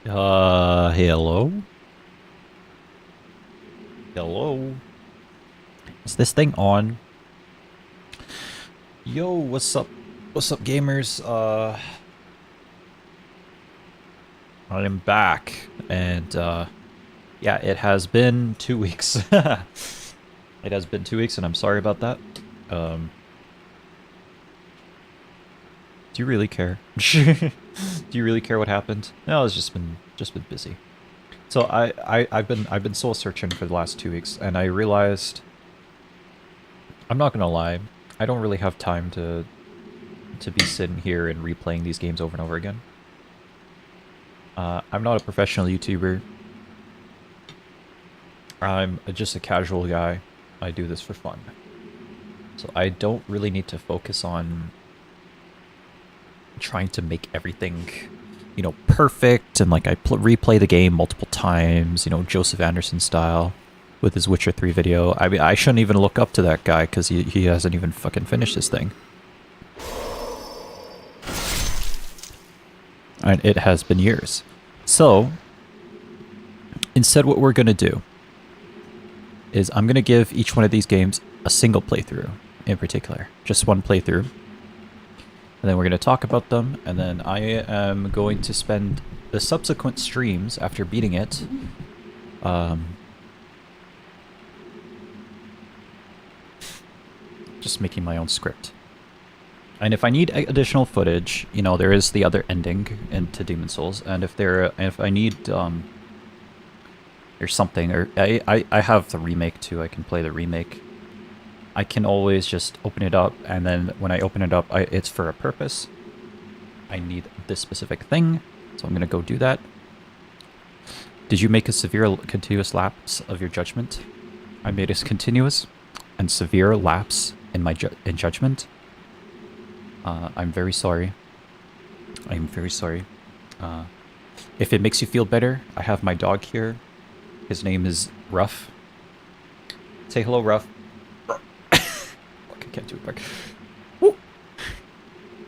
Hello? Hello? Is this thing on? Yo, what's up? What's up, gamers? I am back, and, yeah, it has been 2 weeks. It has been 2 weeks, and I'm sorry about that. Do you really care? Do you really care what happened? No, it's just been busy. So I've been soul searching for the last 2 weeks, and I realized I'm not gonna lie, I don't really have time to be sitting here and replaying these games over and over again. I'm not a professional YouTuber. I'm just a casual guy. I do this for fun. So I don't really need to focus on trying to make everything, perfect, and like I replay the game multiple times, Joseph Anderson style with his Witcher 3 video. I mean, I shouldn't even look up to that guy because he hasn't even fucking finished this thing. And it has been years. So, instead what we're going to do is I'm going to give each one of these games a single playthrough in particular. Just one playthrough. And then we're going to talk about them, and then I am going to spend the subsequent streams after beating it just making my own script. And if I need additional footage, there is the other ending into Demon Souls, and if I need there's something, or I have the remake too. I can play the remake. I can always just open it up, and then when I open it up, it's for a purpose. I need this specific thing, so I'm gonna go do that. Did you make a severe continuous lapse of your judgment? I made a continuous and severe lapse in my judgment. I'm very sorry. I'm very sorry. If it makes you feel better, I have my dog here. His name is Ruff. Say hello, Ruff. Fuck, I can't do it back. Woo.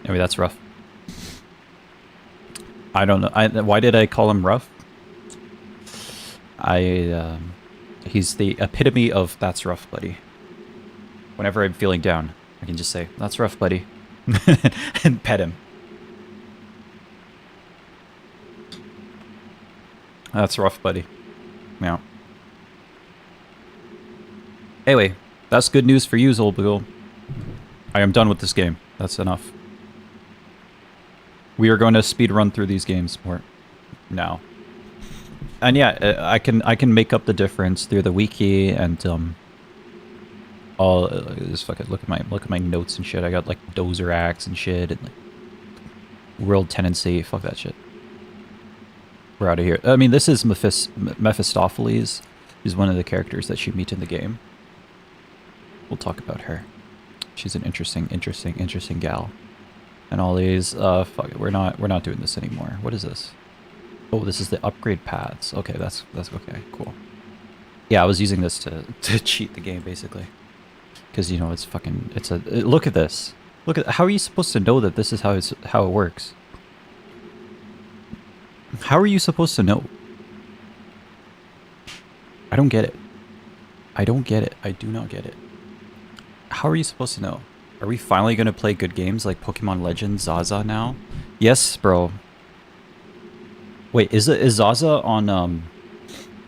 Anyway, that's Ruff. I don't know. Why did I call him Ruff? He's the epitome of that's rough, buddy. Whenever I'm feeling down, I can just say, that's rough, buddy. And pet him. That's rough, buddy. Yeah. Anyway, that's good news for you, Zolbugul. I am done with this game. That's enough. We are going to speed run through these games more now. And yeah, I can make up the difference through the wiki and all just fucking look at my notes and shit. I got like Dozer Axe and shit and like, World Tenancy. Fuck that shit. We're out of here. I mean, this is Mephistopheles. Who's one of the characters that you meet in the game. We'll talk about her. She's an interesting gal. And all these. Fuck it. We're not doing this anymore. What is this? Oh, this is the upgrade paths. Okay, that's okay. Cool. Yeah, I was using this to cheat the game basically. Because it's fucking. Look at this. Look at how are you supposed to know that this is how it works? How are you supposed to know? I don't get it. I don't get it. I do not get it. How are you supposed to know? Are we finally gonna play good games like Pokemon Legends Zaza now? Yes, bro. Wait, is Zaza on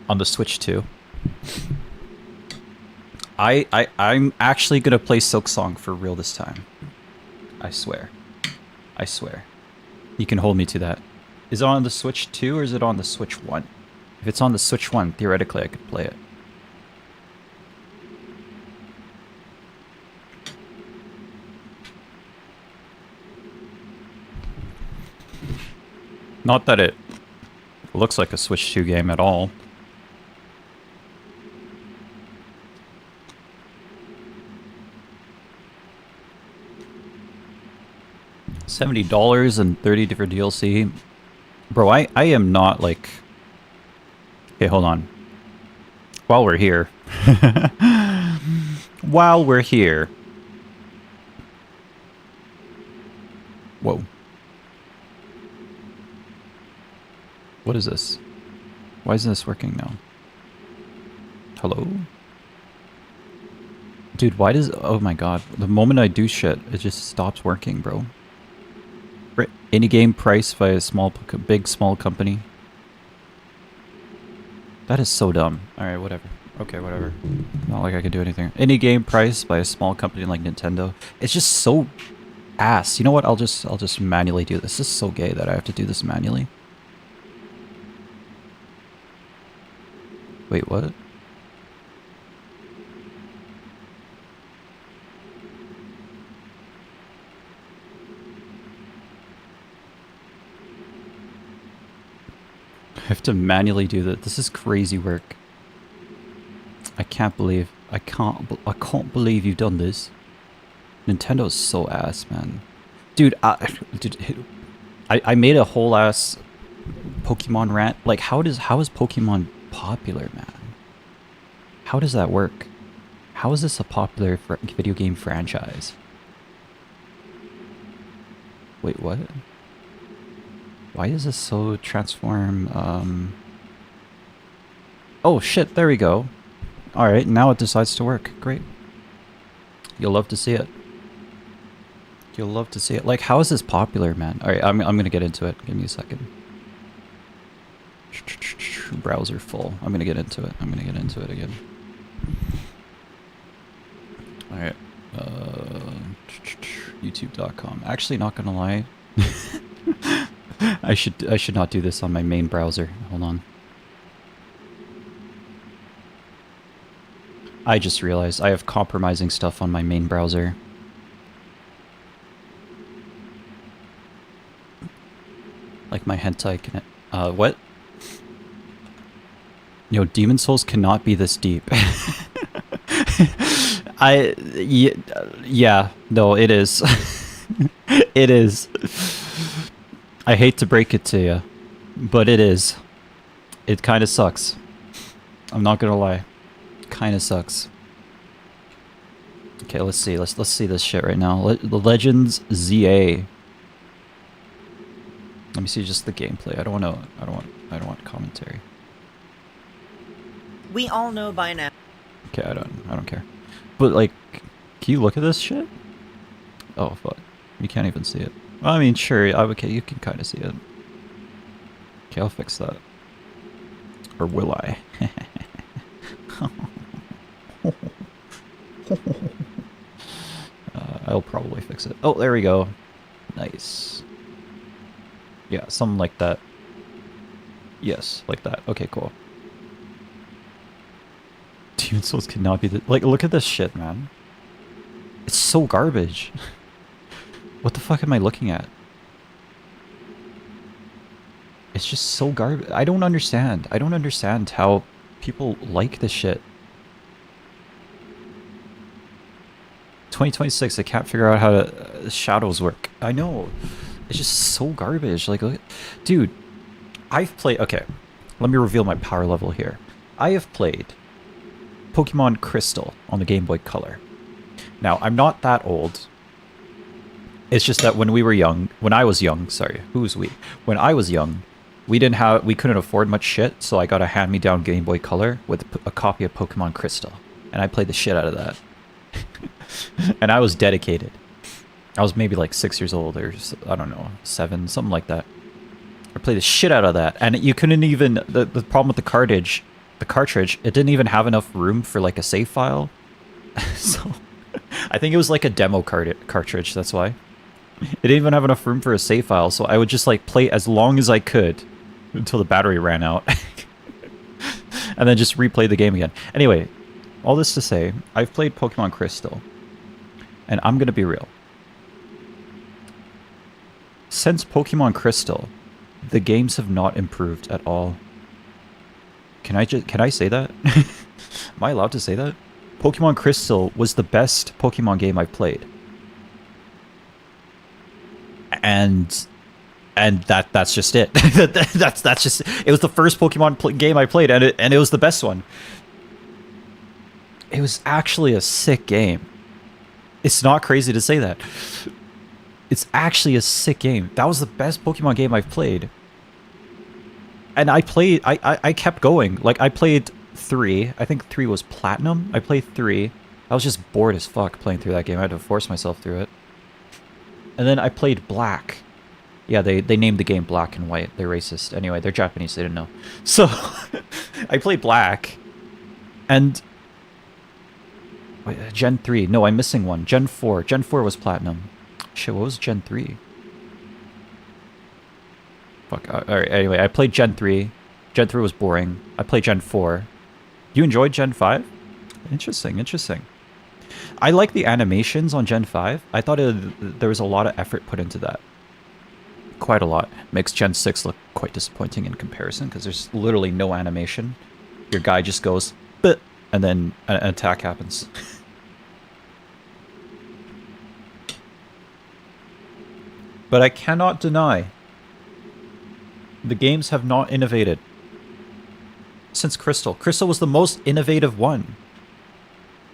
the Switch too? I'm actually gonna play Silksong for real this time. I swear. I swear. You can hold me to that. Is it on the Switch 2 or is it on the Switch 1? If it's on the Switch 1, theoretically I could play it. Not that it looks like a Switch 2 game at all. $70 and 30 different DLC. Bro, I am not like... Okay, hold on. While we're here. While we're here. Whoa. What is this? Why isn't this working now? Hello? Dude, why does... Oh my god. The moment I do shit, it just stops working, bro. Any game price by a big small company. That is so dumb. Alright, whatever. Okay, whatever. Not like I can do anything. Any game price by a small company like Nintendo. It's just so ass. You know what? I'll just manually do this. This is so gay that I have to do this manually. Wait, what? I have to manually do that. This is crazy work. I can't believe I can't believe you've done this. Nintendo's so ass, man. Dude, I made a whole ass Pokemon rant. Like how is Pokemon popular, man? How does that work? How is this a popular video game franchise? Wait, what? Why is this so transform, Oh shit, there we go. Alright, now it decides to work. Great. You'll love to see it. You'll love to see it. Like, how is this popular, man? Alright, I'm gonna get into it. Give me a second. Browser full. I'm gonna get into it. I'm gonna get into it again. Alright. YouTube.com. Actually, not gonna lie. I should not do this on my main browser. Hold on. I just realized I have compromising stuff on my main browser. Like my hentai can what? You know, Demon Souls cannot be this deep. Yeah, no, it is. It is. I hate to break it to you, but it is. It kind of sucks. I'm not gonna lie. Kind of sucks. Okay, let's see. Let's see this shit right now. The Legends ZA. Let me see just the gameplay. I don't want commentary. We all know by now. Okay, I don't care. But like, can you look at this shit? Oh fuck. You can't even see it. I mean, sure. Okay, you can kind of see it. Okay, I'll fix that. Or will I? I'll probably fix it. Oh, there we go. Nice. Yeah, something like that. Yes, like that. Okay, cool. Demon Souls cannot be the... Like, look at this shit, man. It's so garbage. What the fuck am I looking at? It's just so garbage. I don't understand. I don't understand how people like this shit. 2026, I can't figure out how to, shadows work. I know. It's just so garbage. Like, dude, I've played... Okay, let me reveal my power level here. I have played Pokemon Crystal on the Game Boy Color. Now, I'm not that old. It's just that when we were young... When I was young, sorry, who's we? When I was young, we couldn't afford much shit, so I got a hand-me-down Game Boy Color with a copy of Pokemon Crystal. And I played the shit out of that. And I was dedicated. I was maybe like 6 years old or, I don't know, 7, something like that. I played the shit out of that. And you couldn't even... The problem with the cartridge, it didn't even have enough room for like a save file. So, I think it was like a demo cartridge, that's why. It didn't even have enough room for a save file, so I would just like play as long as I could until the battery ran out. And then just replay the game again. Anyway, all this to say, I've played Pokemon Crystal. And I'm gonna be real. Since Pokemon Crystal, the games have not improved at all. Can I say that? Am I allowed to say that? Pokemon Crystal was the best Pokemon game I've played. And that's just it. that's just it was the first Pokemon game I played, and it was the best one. It was actually a sick game. It's not crazy to say that. It's actually a sick game. That was the best Pokemon game I've played. And I kept going. Like, I played 3. I think 3 was Platinum. I played 3. I was just bored as fuck playing through that game. I had to force myself through it. And then I played Black. Yeah, they named the game Black and White. They're racist. Anyway, they're Japanese. They didn't know. So, I played Black. And... Wait, Gen 3. No, I'm missing one. Gen 4. Gen 4 was Platinum. Shit, what was Gen 3? Fuck. Alright, anyway, I played Gen 3. Gen 3 was boring. I played Gen 4. You enjoyed Gen 5? Interesting, interesting. I like the animations on Gen 5. I thought there was a lot of effort put into that. Quite a lot. Makes Gen 6 look quite disappointing in comparison, because there's literally no animation. Your guy just goes, "But," and then an attack happens. But I cannot deny the games have not innovated since Crystal. Crystal was the most innovative one.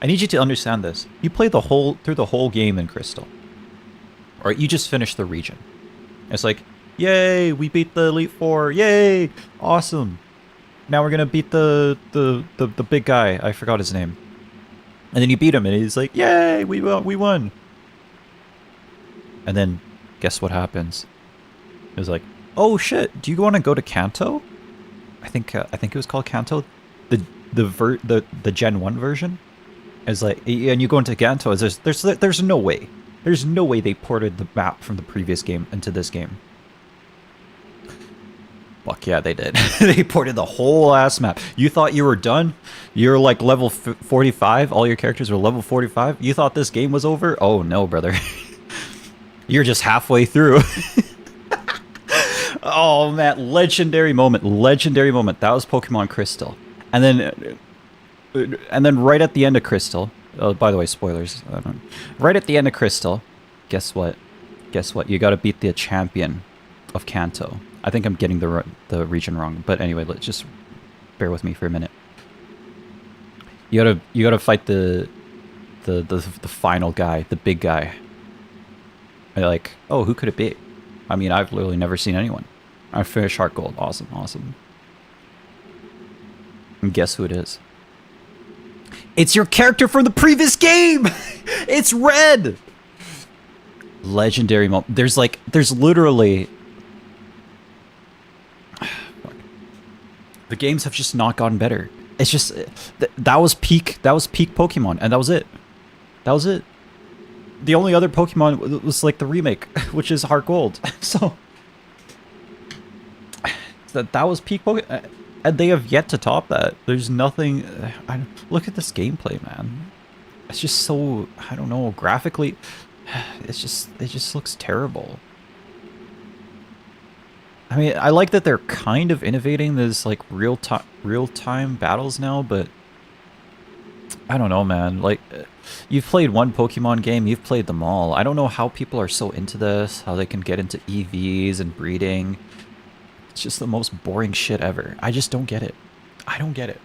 I need you to understand this. You play through the whole game in Crystal. Or you just finished the region. It's like, yay, we beat the Elite Four, yay, awesome. Now we're gonna beat the big guy. I forgot his name. And then you beat him, and he's like, yay, we won. And then, guess what happens? It was like, oh shit, do you want to go to Kanto? I think it was called Kanto. The Gen 1 version. It's like, and you go into Kanto, there's no way. There's no way they ported the map from the previous game into this game. Fuck yeah, they did. They ported the whole ass map. You thought you were done? You're like level 45? All your characters were level 45? You thought this game was over? Oh no, brother. You're just halfway through. Oh man, legendary moment. Legendary moment. That was Pokemon Crystal. And then right at the end of Crystal, oh, by the way, spoilers. Right at the end of Crystal, guess what? Guess what? You gotta beat the champion of Kanto. I think I'm getting the region wrong, but anyway, let's just bear with me for a minute. You gotta fight the final guy, the big guy. And you're like, oh, who could it be? I mean, I've literally never seen anyone. I finished Heart Gold. Awesome, awesome. And guess who it is? It's your character from the previous game! It's Red! Legendary moment. There's literally... The games have just not gotten better. It's just... that was peak Pokemon, and that was it. That was it. The only other Pokemon was like the remake, which is Heart Gold. So... That was peak Pokemon. And they have yet to top that. There's nothing... look at this gameplay, man. It's just so... I don't know, graphically... It just looks terrible. I mean, I like that they're kind of innovating this, like, real-time battles now, but... I don't know, man. Like, you've played one Pokemon game, you've played them all. I don't know how people are so into this, how they can get into EVs and breeding. It's just the most boring shit ever. I just don't get it. I don't get it.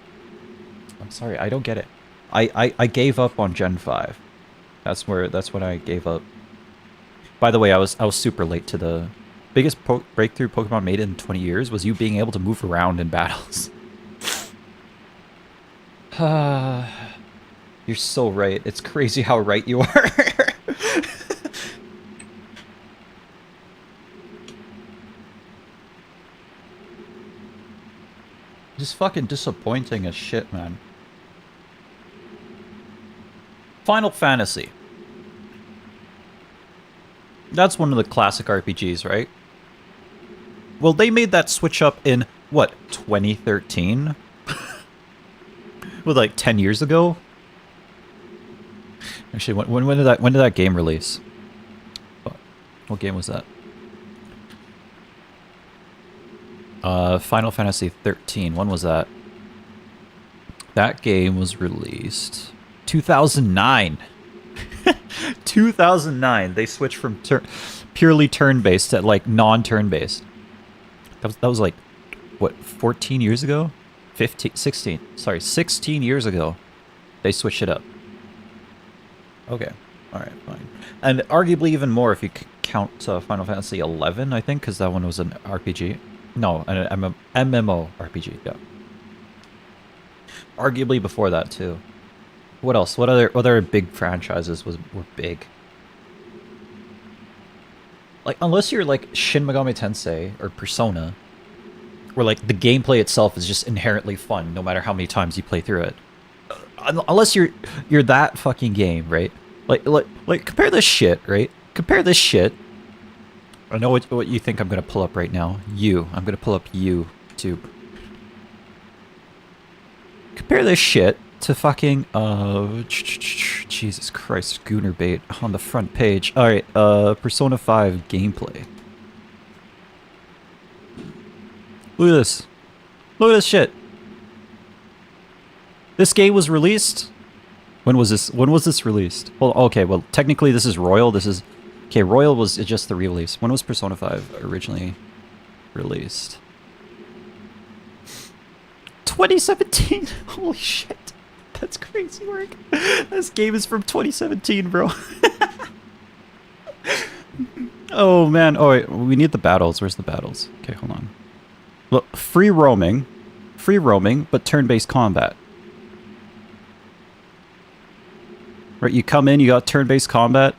I'm sorry, I don't get it. I gave up on Gen 5. That's when I gave up. By the way, I was super late to the biggest breakthrough Pokemon made in 20 years was you being able to move around in battles. You're so right. It's crazy how right you are. Just fucking disappointing as shit, man. Final Fantasy. That's one of the classic RPGs, right? Well, they made that switch up in, what, 2013? Well, like 10 years ago? Actually, when did that game release? What game was that? Final Fantasy 13. When was that? That game was released 2009. 2009. They switched from purely turn-based to like non-turn-based. That was like what, 14 years ago? 16. Sorry, 16 years ago. They switched it up. Okay. All right, fine. And arguably even more if you count Final Fantasy 11, I think, because that one was an RPG. No, an MMO RPG. Yeah. Arguably before that too. What else? What other big franchises were big? Like unless you're like Shin Megami Tensei or Persona, where like the gameplay itself is just inherently fun, no matter how many times you play through it. Unless you're that fucking game, right? Like compare this shit, right? Compare this shit. I know what you think I'm gonna pull up right now. I'm gonna pull up YouTube. Compare this shit to fucking Jesus Christ, Gooner bait on the front page. All right, Persona 5 gameplay. Look at this. Look at this shit. This game was released. When was this? When was this released? Well, okay. Well, technically, this is Royal. This is okay. Royal was just the re-release. When was Persona 5 originally released? 2017. Holy shit, that's crazy work. This game is from 2017, bro. Oh man. Oh wait, we need the battles. Where's the battles? Okay, hold on. Look, free roaming, but turn-based combat. Right, you come in, you got turn-based combat.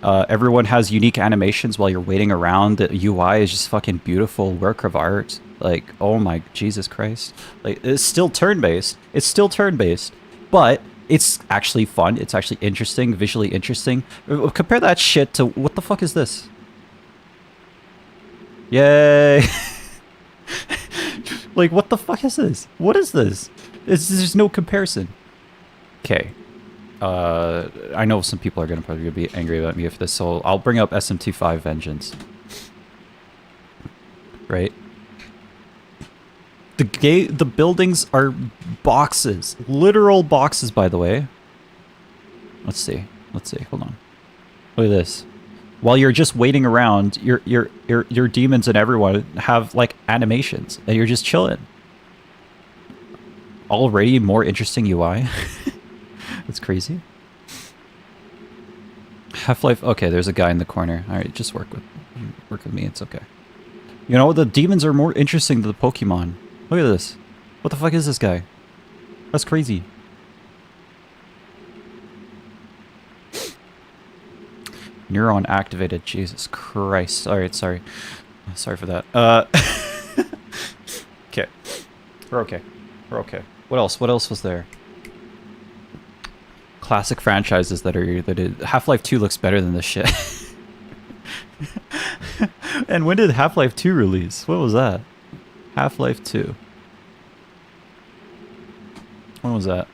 Everyone has unique animations while you're waiting around. The UI is just fucking beautiful work of art. Like, oh my Jesus Christ. Like, it's still turn-based. It's still turn-based, but it's actually fun. It's actually interesting, visually interesting. Compare that shit to, what the fuck is this? Yay. Like, what the fuck is this? What is this? There's no comparison. Okay. I know some people are probably be angry about me for this, so I'll bring up SMT5 Vengeance. Right? The buildings are boxes. Literal boxes, by the way. Let's see. Hold on. Look at this. While you're just waiting around, your demons and everyone have like animations, and you're just chilling. Already more interesting UI. That's crazy. Half-Life. Okay, there's a guy in the corner. All right, just work with me. It's okay. You know, the demons are more interesting than the Pokemon. Look at this. What the fuck is this guy? That's crazy. Neuron activated. Jesus Christ. All right, sorry. Sorry for that. Okay. We're okay. We're okay. What else? What else was there? Classic franchises that Half-Life 2 looks better than this shit. And when did Half-Life 2 release? What was that? Half-Life 2. When was that?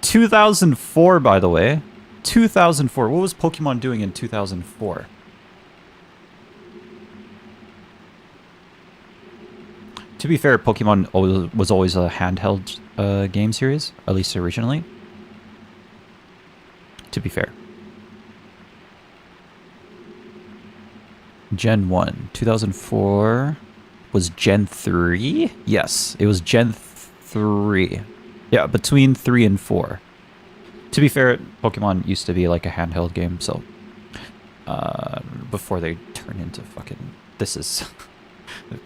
2004, by the way. 2004. What was Pokemon doing in 2004? To be fair, Pokemon was always a handheld game series, at least originally. To be fair. Gen 1. 2004 was Gen 3? Yes, it was Gen 3. Yeah, between 3 and 4. To be fair, Pokemon used to be like a handheld game, so... before they turn into fucking... This is...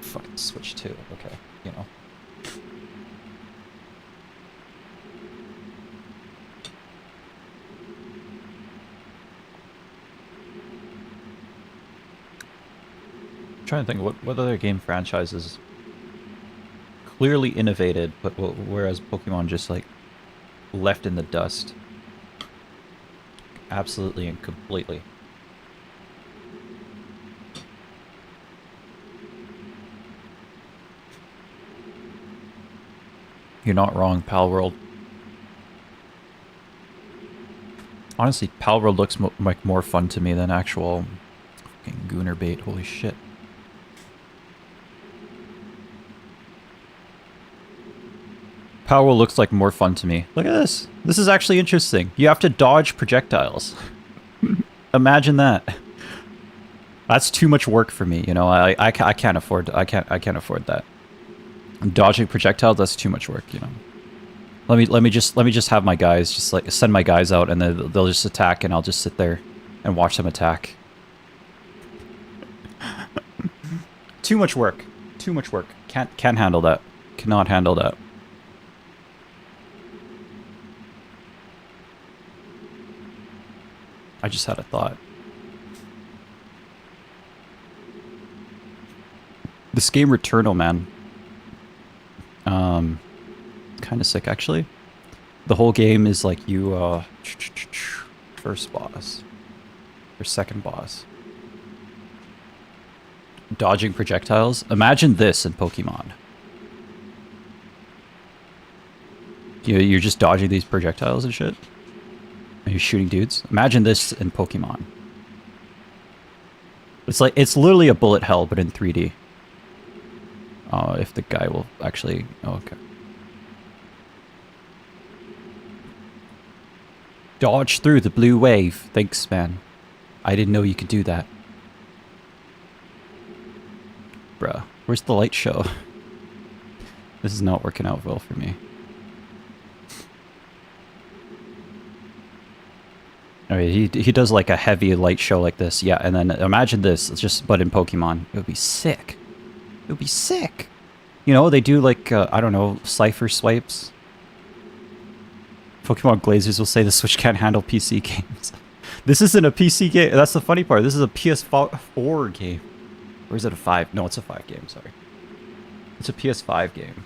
fucking Switch 2, okay, you know. I'm trying to think, what other game franchises clearly innovated, but whereas Pokemon just like left in the dust. Absolutely and completely. You're not wrong, Pal World. Honestly, Pal World looks like more fun to me than actual fucking Gooner bait. Holy shit. Pal World looks like more fun to me. Look at this. This is actually interesting. You have to dodge projectiles. Imagine that. That's too much work for me, you know. I can't afford I can't afford that. Dodging projectiles, that's too much work, you know. Let me just have my guys just like send my guys out, and then they'll just attack, and I'll just sit there and watch them attack. Too much work. Too much work. Can't handle that. Cannot handle that. I just had a thought. This game Returnal, man. Kind of sick, actually. The whole game is like you, first boss. Or second boss. Dodging projectiles. Imagine this in Pokemon. You're just dodging these projectiles and shit. And you're shooting dudes. Imagine this in Pokemon. It's literally a bullet hell, but in 3D. If the guy will actually... Oh, okay. Dodge through the blue wave. Thanks, man. I didn't know you could do that. Bruh, where's the light show? This is not working out well for me. Alright, he does like a heavy light show like this. Yeah, and then imagine this, it's just but in Pokemon. It would be sick. It would be sick. You know, they do like, I don't know, cipher swipes. Pokemon Glazers will say the Switch can't handle PC games. This isn't a PC game. That's the funny part. This is a PS4 game. Or is it a 5? No, it's a 5 game, sorry. It's a PS5 game.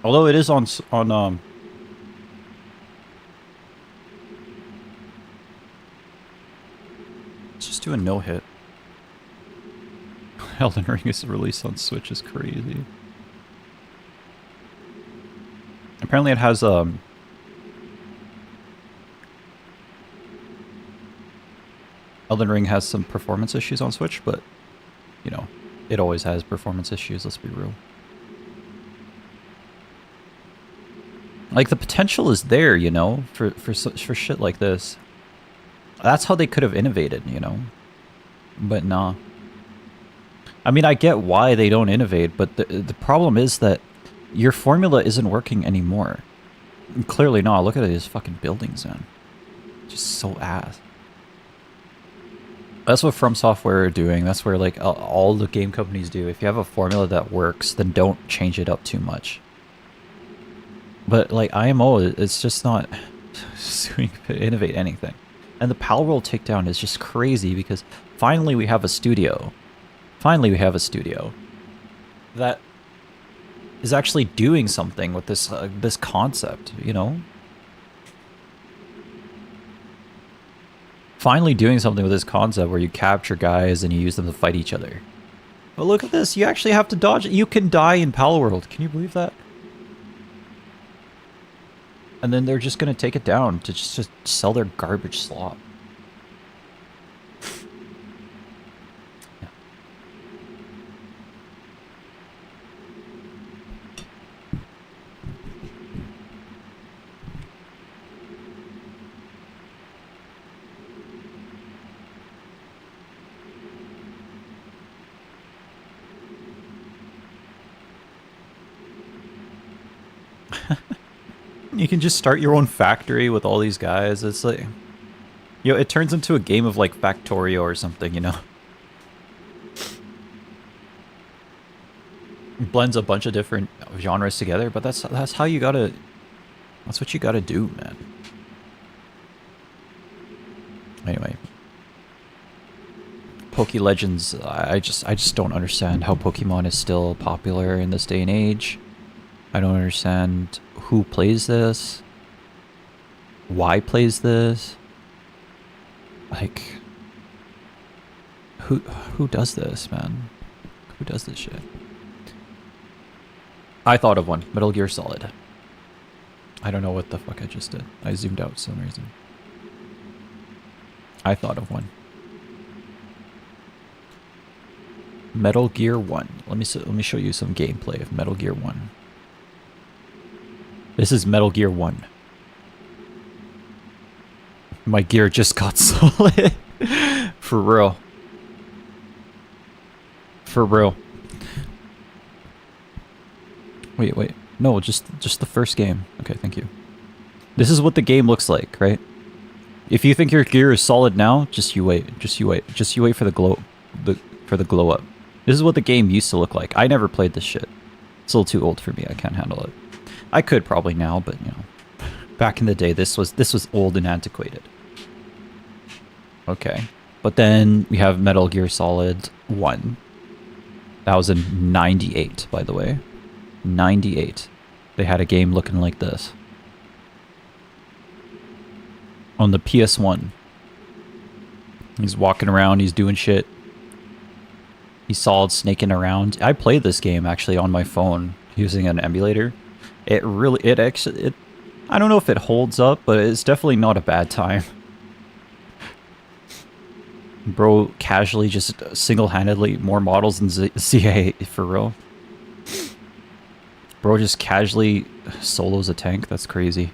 Although it is on let's just do a no-hit. Elden Ring is released on Switch is crazy. Apparently it has Elden Ring has some performance issues on Switch, but you know, it always has performance issues, let's be real. Like the potential is there, you know, for shit like this. That's how they could have innovated, you know. But nah. I mean, I get why they don't innovate, but the problem is that your formula isn't working anymore. And clearly not. Look at these fucking buildings, man. Just so ass. That's what Fromsoftware are doing. That's where like all the game companies do. If you have a formula that works, then don't change it up too much. But like IMO, it's just not doing to innovate anything. And the Palworld takedown is just crazy because finally we have a studio. Finally we have a studio that is actually doing something with this this concept, you know? Finally doing something with this concept where you capture guys and you use them to fight each other. But look at this, you actually have to dodge it. You can die in Palworld. Can you believe that? And then they're just going to take it down to just sell their garbage slop. Yeah. You can just start your own factory with all these guys. It's like, you know, it turns into a game of like Factorio or something, you know? It blends a bunch of different genres together, but that's how you gotta, that's what you gotta do, man. Anyway. Poke Legends, I just don't understand how Pokemon is still popular in this day and age. I don't understand who plays this, why plays this, like, who does this, man? Who does this shit? I thought of one, Metal Gear Solid. I don't know what the fuck I just did. I zoomed out for some reason. I thought of one. Metal Gear 1. Let me show you some gameplay of Metal Gear 1. This is Metal Gear 1. My gear just got solid. For real. For real. Wait. No, just the first game. Okay, thank you. This is what the game looks like, right? If you think your gear is solid now, just you wait. Just you wait. Just you wait for the glow, for the glow up. This is what the game used to look like. I never played this shit. It's a little too old for me. I can't handle it. I could probably now, but you know, back in the day, this was old and antiquated. Okay, but then we have Metal Gear Solid 1. That was in '98, by the way. '98. They had a game looking like this. On the PS1. He's walking around, he's doing shit. He's solid snaking around. I played this game actually on my phone using an emulator. It actually, I don't know if it holds up, but it's definitely not a bad time. Bro casually just single-handedly more models than CA for real. Bro just casually solos a tank. That's crazy.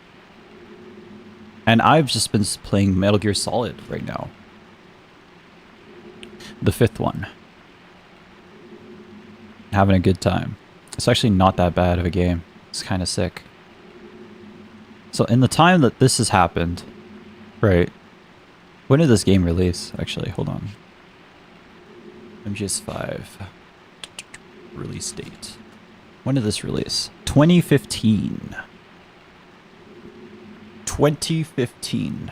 And I've just been playing Metal Gear Solid right now. The 5th one. Having a good time. It's actually not that bad of a game. It's kind of sick. So in the time that this has happened, right? When did this game release? Actually, hold on. MGS5. Release date. When did this release? 2015. 2015.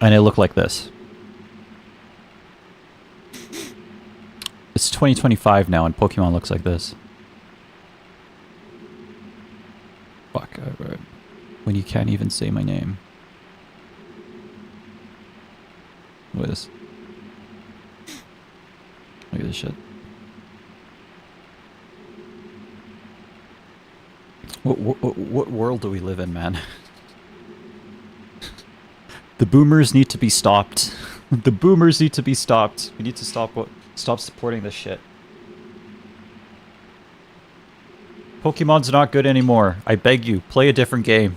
And it looked like this. It's 2025 now and Pokemon looks like this. Fuck. When you can't even say my name. What is this? Look at this shit. What world do we live in, man? The boomers need to be stopped. The boomers need to be stopped. We need to stop supporting this shit. Pokemon's not good anymore. I beg you, play a different game.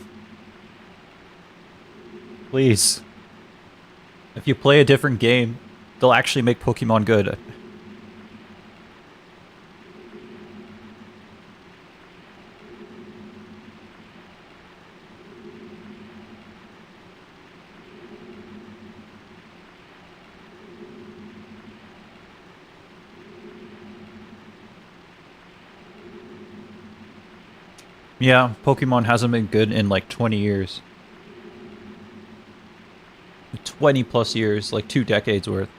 Please. If you play a different game, they'll actually make Pokemon good. Yeah, Pokemon hasn't been good in like 20 years. 20 plus years, like 2 decades worth.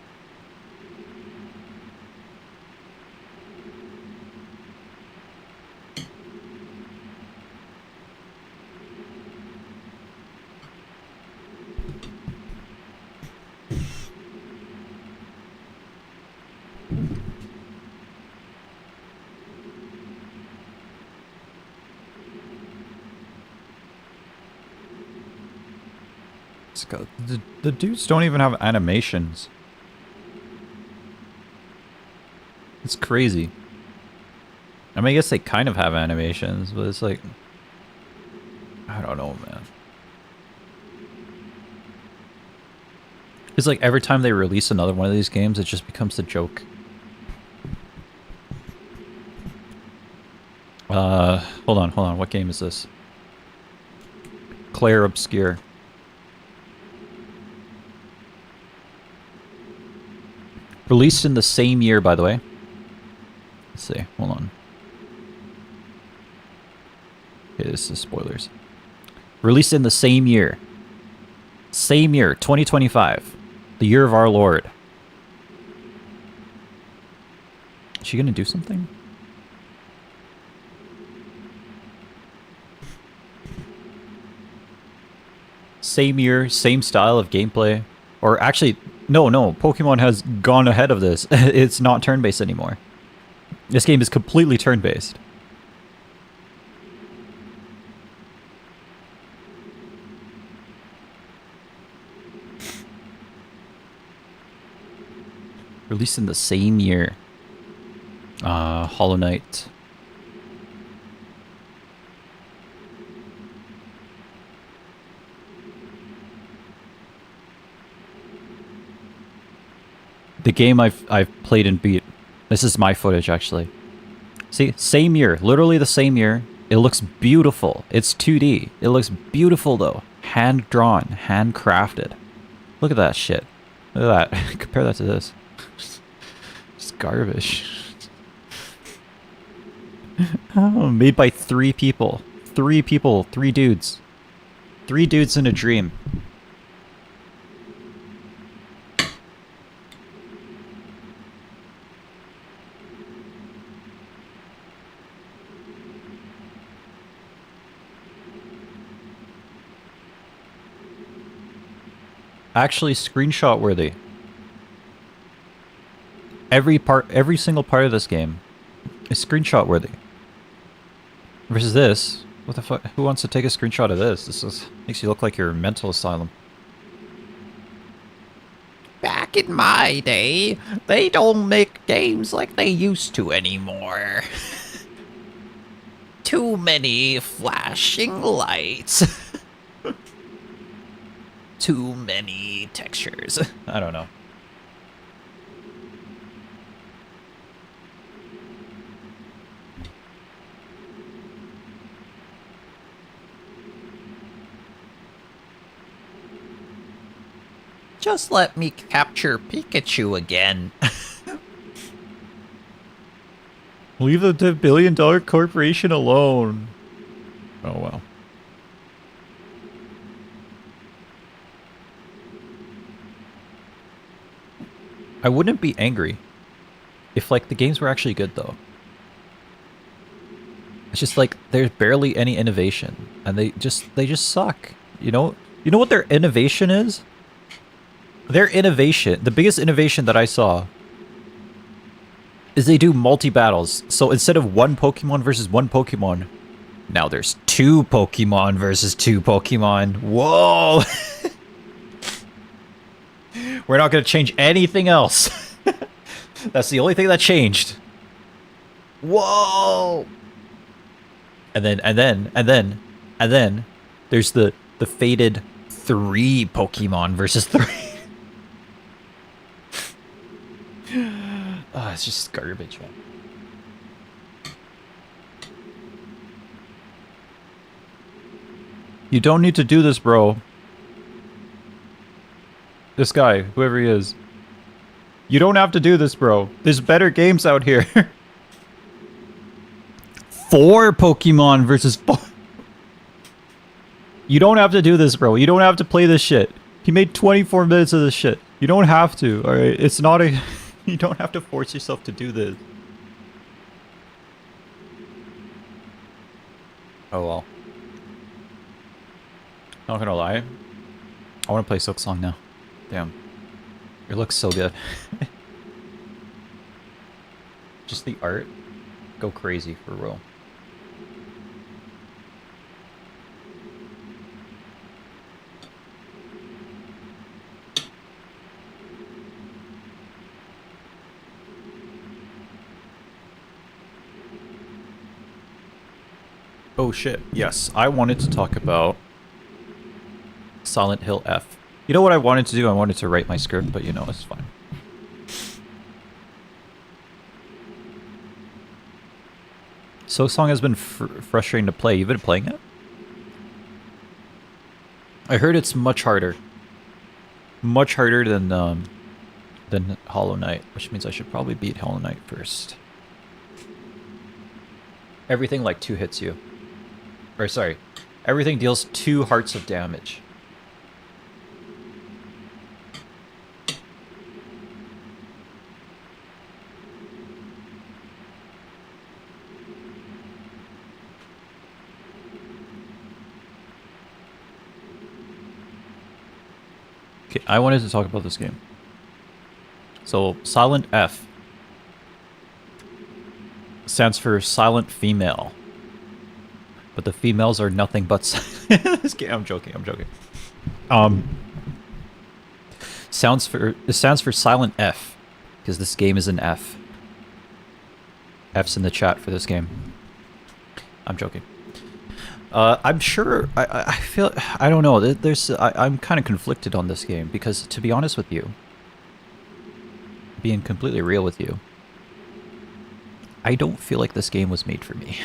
The dudes don't even have animations. It's crazy. I mean, I guess they kind of have animations, but it's like... I don't know, man. It's like every time they release another one of these games, it just becomes a joke. Hold on. What game is this? Claire Obscure. Released in the same year, by the way. Let's see. Hold on. Okay, this is spoilers. Released in the same year. Same year, 2025. The year of our Lord. Is she gonna do something? Same year, same style of gameplay. Or actually... No, Pokemon has gone ahead of this. It's not turn-based anymore. This game is completely turn-based. Released in the same year. Hollow Knight. The game I've played and beat. This is my footage, actually. See, same year. Literally the same year. It looks beautiful. It's 2D. It looks beautiful, though. Hand-drawn, handcrafted. Look at that shit. Look at that. Compare that to this. It's garbage. Oh, made by 3 people. 3 people, 3 dudes. 3 dudes in a dream. Actually screenshot worthy. Every single part of this game is screenshot worthy. Versus this, what the fuck? Who wants to take a screenshot of this? Makes you look like you're in a mental asylum. Back in my day, they don't make games like they used to anymore. Too many flashing lights. Too many textures. I don't know. Just let me capture Pikachu again. Leave the billion-dollar corporation alone. Oh, well. I wouldn't be angry if, like, the games were actually good, though. It's just, like, there's barely any innovation, and they just suck, you know? You know what their innovation is? Their innovation, the biggest innovation that I saw, is they do multi-battles. So instead of 1 Pokemon versus 1 Pokemon, now there's 2 Pokemon versus 2 Pokemon. Whoa! We're not going to change anything else. That's the only thing that changed. Whoa! And then there's the fated 3 Pokemon versus 3. Oh, it's just garbage, man. You don't need to do this, bro. This guy, whoever he is. You don't have to do this, bro. There's better games out here. 4 Pokemon versus 4. You don't have to do this, bro. You don't have to play this shit. He made 24 minutes of this shit. You don't have to, alright? It's not a... You don't have to force yourself to do this. Oh well. Not gonna lie. I want to play Silksong now. Damn. It looks so good. Just the art. Go crazy for real. Oh shit, yes. I wanted to talk about Silent Hill F. You know what I wanted to do? I wanted to write my script, but you know, it's fine. Silksong has been frustrating to play. You've been playing it? I heard it's much harder. Much harder than Hollow Knight, which means I should probably beat Hollow Knight first. Everything like 2 hits you. Or sorry, everything deals 2 hearts of damage. Okay, I wanted to talk about this game. So, Silent F stands for Silent Female. But the females are nothing but... This game, I'm joking. It stands for Silent F, because this game is an F. F's in the chat for this game. I'm joking. I'm sure, I feel, I don't know, I'm kind of conflicted on this game, because to be honest with you, being completely real with you, I don't feel like this game was made for me.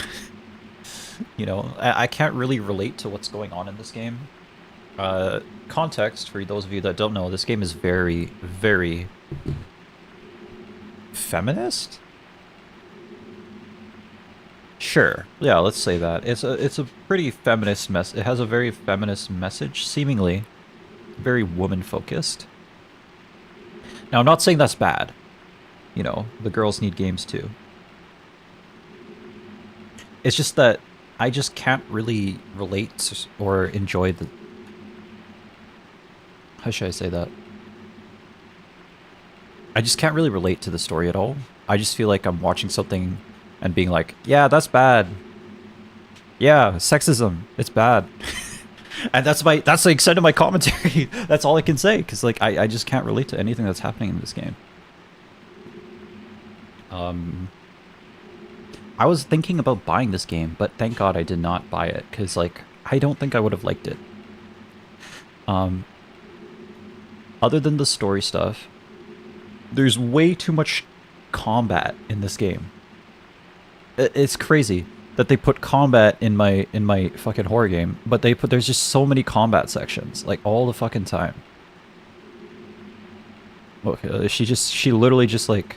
You know, I can't really relate to what's going on in this game. Context, for those of you that don't know, this game is very, very feminist? Sure. Yeah, let's say that. It's a pretty feminist it has a very feminist message, seemingly very woman focused. Now, I'm not saying that's bad. You know, the girls need games too. It's just that I just can't really relate or enjoy the... How should I say that? I just can't really relate to the story at all. I just feel like I'm watching something and being like, yeah, that's bad. Yeah, sexism, it's bad. And that's the extent of my commentary. That's all I can say, because like I just can't relate to anything that's happening in this game. I was thinking about buying this game, but thank God I did not buy it, because like I don't think I would have liked it. Other than the story stuff, there's way too much combat in this game. It's crazy that they put combat in my fucking horror game, but there's just so many combat sections, like all the fucking time. Look, she literally just like...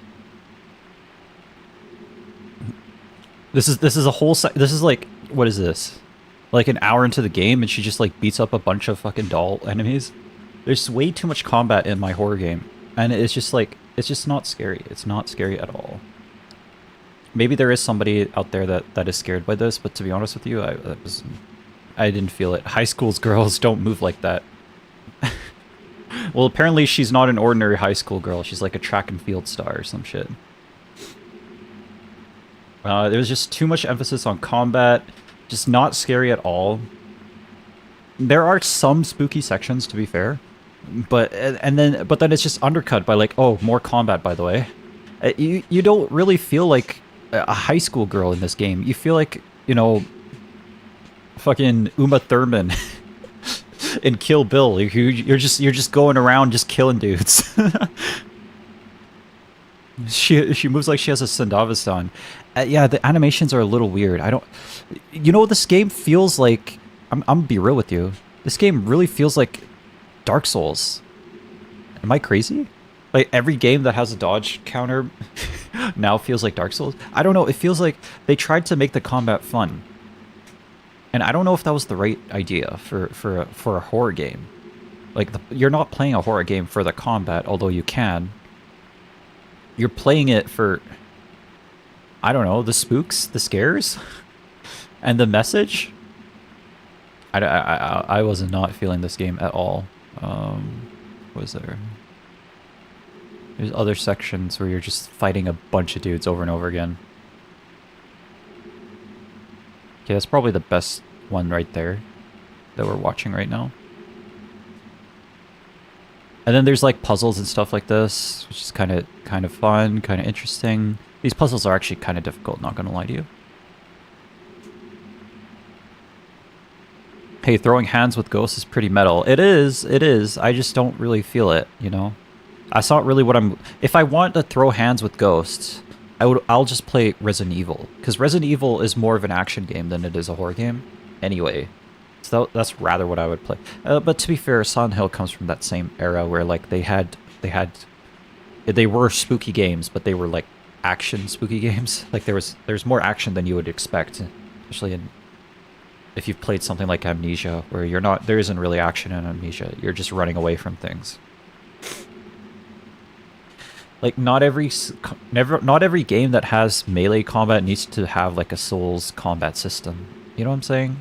This is a whole this is like, what is this? Like an hour into the game and she just like beats up a bunch of fucking doll enemies. There's way too much combat in my horror game, and it's just like, it's just not scary. It's not scary at all. Maybe there is somebody out there that is scared by this, but to be honest with you, I didn't feel it. High school's girls don't move like that. Well, apparently she's not an ordinary high school girl. She's like a track and field star or some shit. There was just too much emphasis on combat. Just not scary at all. There are some spooky sections, to be fair. But then it's just undercut by like, oh, more combat, by the way. You don't really feel like a high school girl in this game. You feel like, you know, fucking Uma Thurman in Kill Bill. You're just going around just killing dudes. She moves like she has a Sandavistan. Yeah, the animations are a little weird. You know, this game feels like... I'm gonna be real with you. This game really feels like Dark Souls. Am I crazy? Like, every game that has a dodge counter now feels like Dark Souls? I don't know, it feels like they tried to make the combat fun. And I don't know if that was the right idea for a horror game. Like, you're not playing a horror game for the combat, although you can. You're playing it for... I don't know, the spooks, the scares, and the message. I was not feeling this game at all. What was there? There's other sections where you're just fighting a bunch of dudes over and over again. Okay, that's probably the best one right there that we're watching right now. And then there's like puzzles and stuff like this, which is kind of fun, kind of interesting. These puzzles are actually kind of difficult, not gonna lie to you. Hey, throwing hands with ghosts is pretty metal. It is. I just don't really feel it, you know? That's not really what I'm... If I want to throw hands with ghosts, I'll just play Resident Evil. Because Resident Evil is more of an action game than it is a horror game. Anyway. So that's rather what I would play. But to be fair, Silent Hill comes from that same era where, like, they were spooky games, but they were, like, action spooky games. Like, there's more action than you would expect, especially if you've played something like Amnesia, where there isn't really action in Amnesia. You're just running away from things. Like, not every game that has melee combat needs to have like a Souls combat system. You know what I'm saying?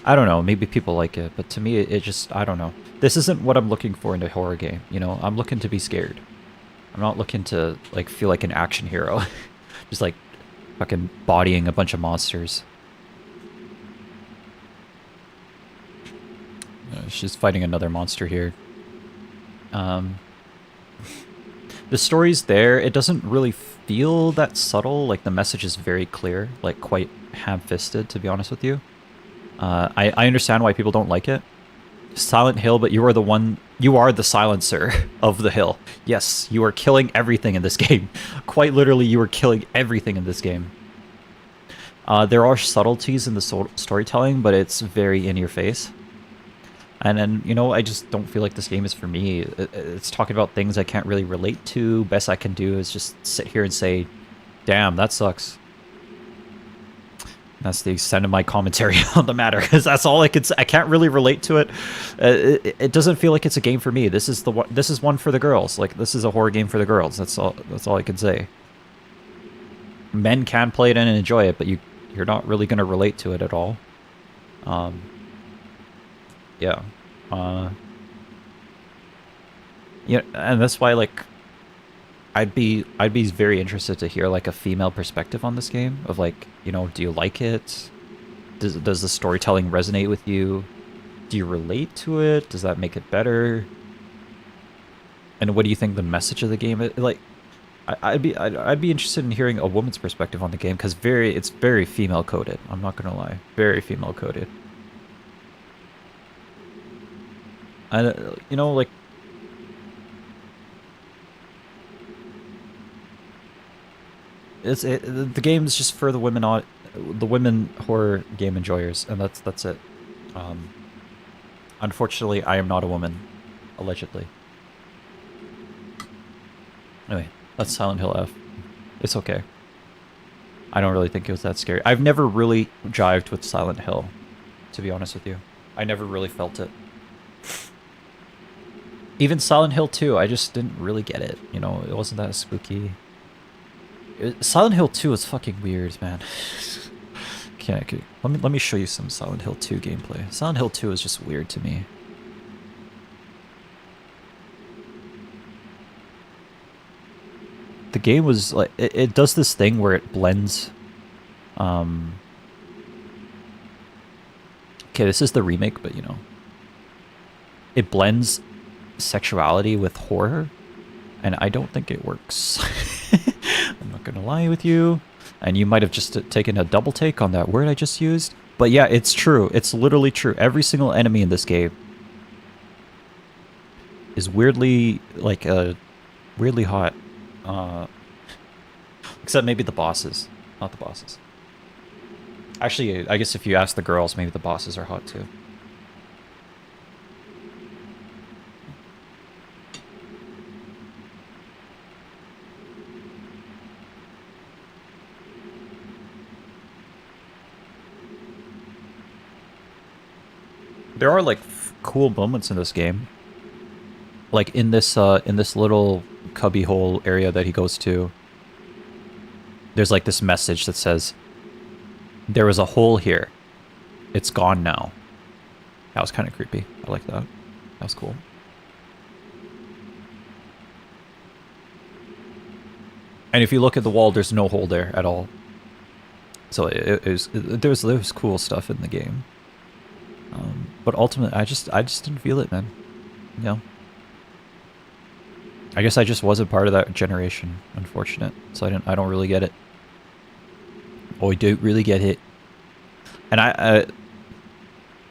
I don't know, maybe people like it, but to me it just, I don't know. This isn't what I'm looking for in a horror game, you know? I'm looking to be scared. I'm not looking to like feel like an action hero. Just like fucking bodying a bunch of monsters. She's fighting another monster here. The story's there. It doesn't really feel that subtle. Like, the message is very clear. Like, quite ham-fisted, to be honest with you. I understand why people don't like it. Silent Hill, but you are the silencer of the hill. Yes, you are killing everything in this game. Quite literally, you are killing everything in this game. There are subtleties in the storytelling, but it's very in your face. And then, you know, I just don't feel like this game is for me. It's talking about things I can't really relate to. Best I can do is just sit here and say, damn, that sucks. That's the extent of my commentary on the matter, because that's all I could say. I can't really relate to it. It doesn't feel like it's a game for me. This is one for the girls. Like, this is a horror game for the girls. That's all I can say. Men can play it and enjoy it, but you're not really going to relate to it at all. Yeah. Yeah, and that's why, like, I'd be very interested to hear like a female perspective on this game of, like, you know, do you like it? Does the storytelling resonate with you? Do you relate to it? Does that make it better? And what do you think the message of the game is? Like, I'd be interested in hearing a woman's perspective on the game, because it's very female coded. I'm not gonna lie, very female coded. And you know, like, the game is just for the women horror game enjoyers, and that's it. Unfortunately, I am not a woman, allegedly. Anyway, that's Silent Hill F. It's okay. I don't really think it was that scary. I've never really jived with Silent Hill, to be honest with you. I never really felt it. Even Silent Hill 2, I just didn't really get it. You know, it wasn't that spooky. Silent Hill 2 is fucking weird, man. Let me show you some Silent Hill 2 gameplay. Silent Hill 2 is just weird to me. The game was like, it does this thing where it blends. Okay, this is the remake, but you know, it blends sexuality with horror, and I don't think it works. I'm not gonna lie with you, and you might have just taken a double take on that word I just used, but yeah, it's true. It's literally true. Every single enemy in this game is weirdly, like, weirdly hot. Except maybe the bosses, not the bosses. Actually, I guess if you ask the girls, maybe the bosses are hot too. There are, like, cool moments in this game. Like in this little cubbyhole area that he goes to, there's like this message that says, "There was a hole here. It's gone now." That was kind of creepy. I like that. That was cool. And if you look at the wall, there's no hole there at all. So there was cool stuff in the game. But ultimately, I just didn't feel it, man. You know? I guess I just wasn't part of that generation. Unfortunate. So I don't really get it. Oh, I don't really get it. And I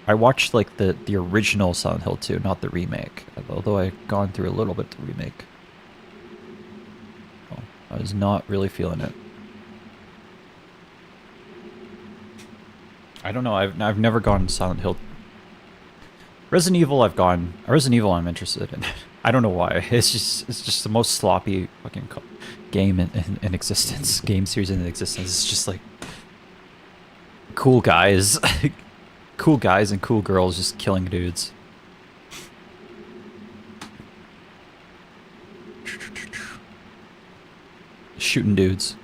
watched, like, the original Silent Hill 2, not the remake. Although I've gone through a little bit of the remake. Oh, I was not really feeling it. I don't know. I've never gone Silent Hill. Resident Evil I'm interested in. I don't know why. It's just the most sloppy fucking game in existence. Game series in existence. It's just like cool guys. Cool guys and cool girls just killing dudes. Shooting dudes.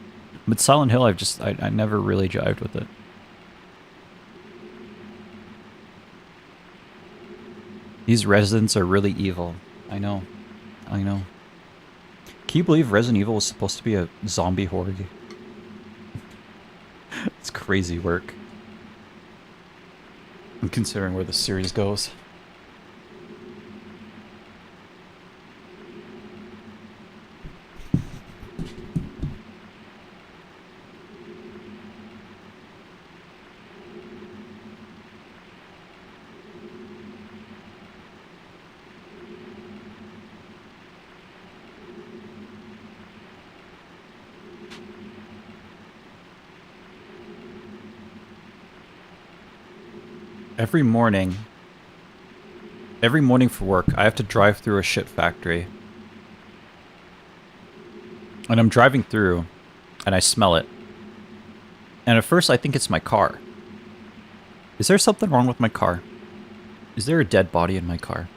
But Silent Hill, I never really jived with it. These residents are really evil. I know. I know. Can you believe Resident Evil was supposed to be a zombie horror game? It's crazy work. I'm considering where the series goes. Every morning, Every morning for work, I have to drive through a shit factory. And I'm driving through, and I smell it. And at first, I think it's my car. Is there something wrong with my car? Is there a dead body in my car?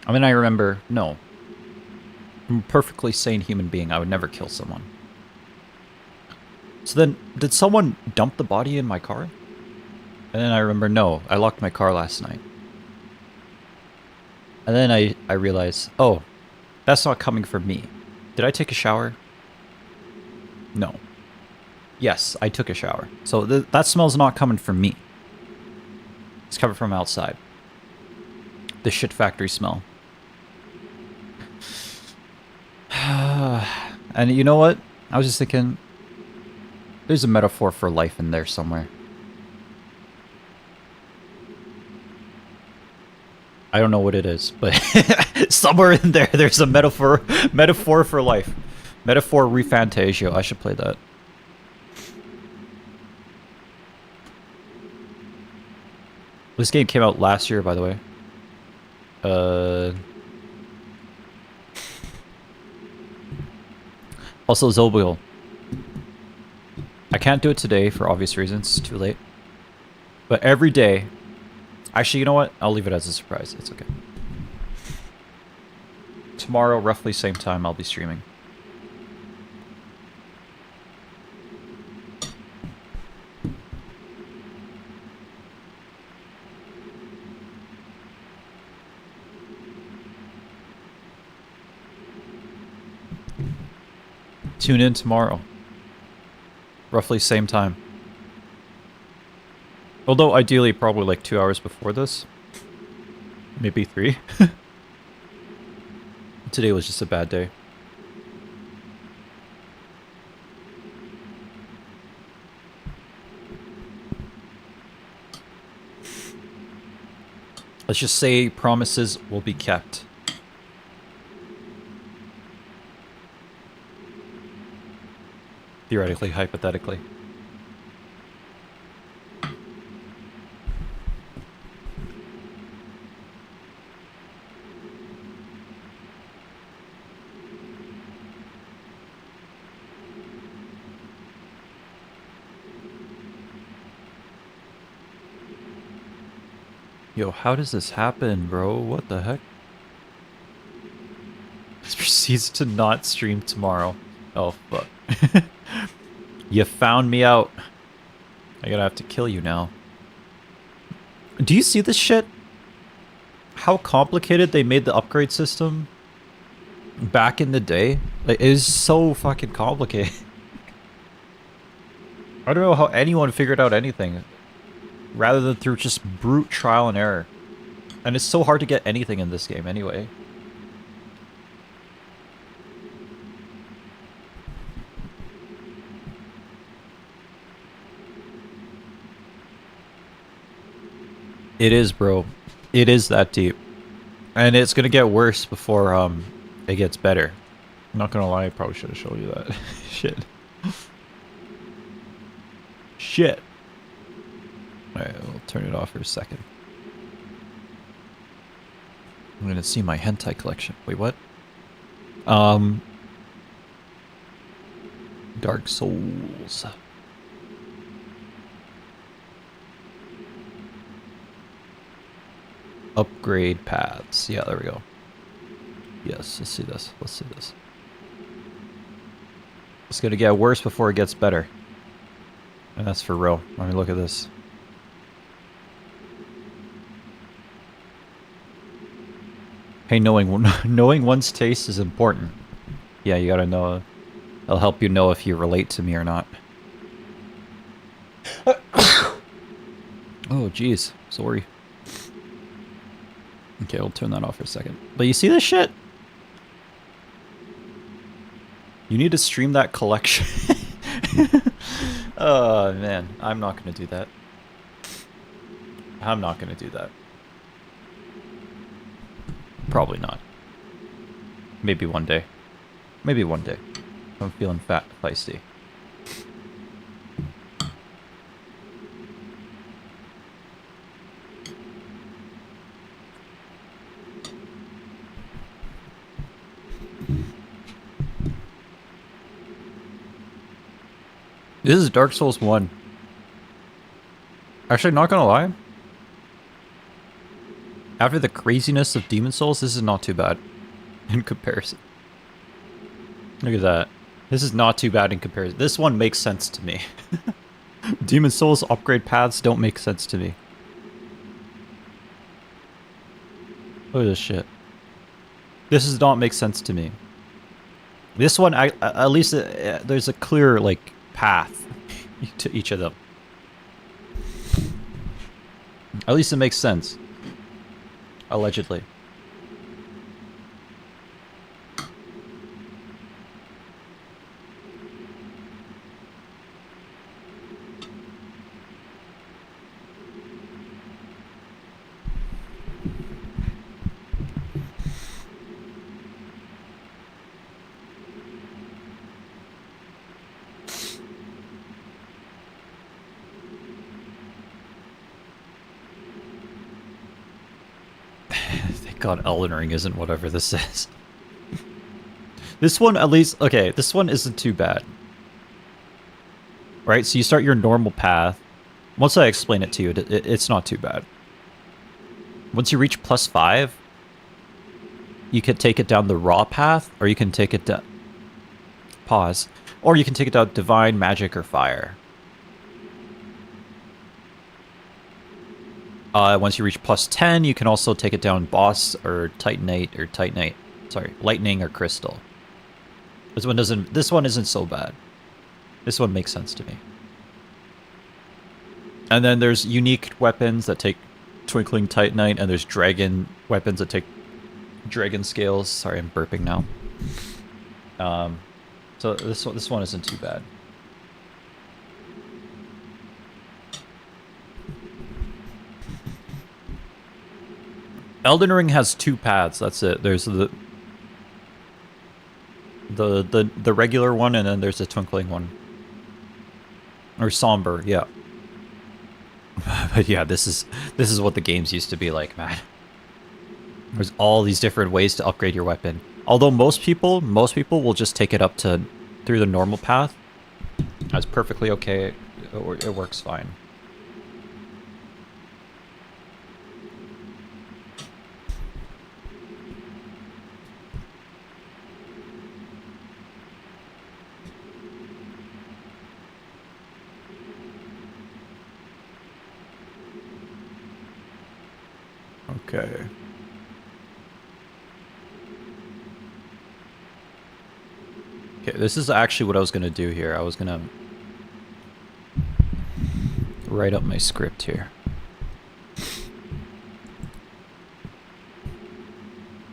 And then I remember, no. I'm a perfectly sane human being. I would never kill someone. So then, did someone dump the body in my car? And then I remember, no, I locked my car last night. And then I realized, oh, that's not coming from me. Did I take a shower? No. Yes, I took a shower. So that smell's not coming from me. It's coming from outside. The shit factory smell. And you know what? I was just thinking, there's a metaphor for life in there somewhere. I don't know what it is, but somewhere in there, there's a metaphor for life. Metaphor Refantasio. I should play that. This game came out last year, by the way. Also, Zobel. I can't do it today for obvious reasons. It's too late. But every day... Actually, you know what? I'll leave it as a surprise. It's okay. Tomorrow, roughly same time, I'll be streaming. Tune in tomorrow. Roughly same time. Although ideally probably like 2 hours before this. Maybe 3. Today was just a bad day. Let's just say promises will be kept. Theoretically, hypothetically. Yo, how does this happen, bro? What the heck? This proceeds to not stream tomorrow. Oh, fuck. You found me out. I'm gonna have to kill you now. Do you see this shit? How complicated they made the upgrade system back in the day? Like, it is so fucking complicated. I don't know how anyone figured out anything rather than through just brute trial and error. And it's so hard to get anything in this game anyway. It is, bro. It is that deep. And it's gonna get worse before it gets better. I'm not gonna lie, I probably should have shown you that. Shit. Shit. Alright, we'll turn it off for a second. I'm gonna see my hentai collection. Wait, what? Dark Souls. Upgrade paths. Yeah, there we go. Yes, let's see this. Let's see this. It's gonna get worse before it gets better. And that's for real. I mean, look at this. Hey, knowing one's taste is important. Yeah, you gotta know. It'll help you know if you relate to me or not. Oh, jeez. Sorry. Okay, we'll turn that off for a second. But you see this shit? You need to stream that collection. Oh, man. I'm not going to do that. I'm not going to do that. Probably not. Maybe one day. Maybe one day. I'm feeling fat, feisty. This is Dark Souls 1. Actually, not gonna lie. After the craziness of Demon Souls, this is not too bad in comparison. Look at that. This is not too bad in comparison. This one makes sense to me. Demon Souls upgrade paths don't make sense to me. Look at this shit. This does not make sense to me. This one, at least there's a clear, like, path to each of them. At least it makes sense. Allegedly. God, Elden Ring isn't whatever this is. This one, at least, okay, this one isn't too bad. Right, so you start your normal path. Once I explain it to you, it's not too bad. Once you reach +5, you can take it down the raw path, or you can take it down... Pause. Or you can take it down Divine, Magic, or Fire. Once you reach +10, you can also take it down Boss or Titanite, sorry, Lightning or Crystal. This one isn't so bad. This one makes sense to me. And then there's unique weapons that take Twinkling Titanite, and there's dragon weapons that take Dragon Scales. Sorry, I'm burping now. So this one isn't too bad. Elden Ring has 2 paths. That's it. There's the regular one, and then there's a twinkling one, or somber. Yeah. But yeah, this is what the games used to be like, man. There's all these different ways to upgrade your weapon. Although most people will just take it up to through the normal path. That's perfectly okay. It works fine. Okay. Okay, this is actually what I was gonna do here. I was gonna write up my script here.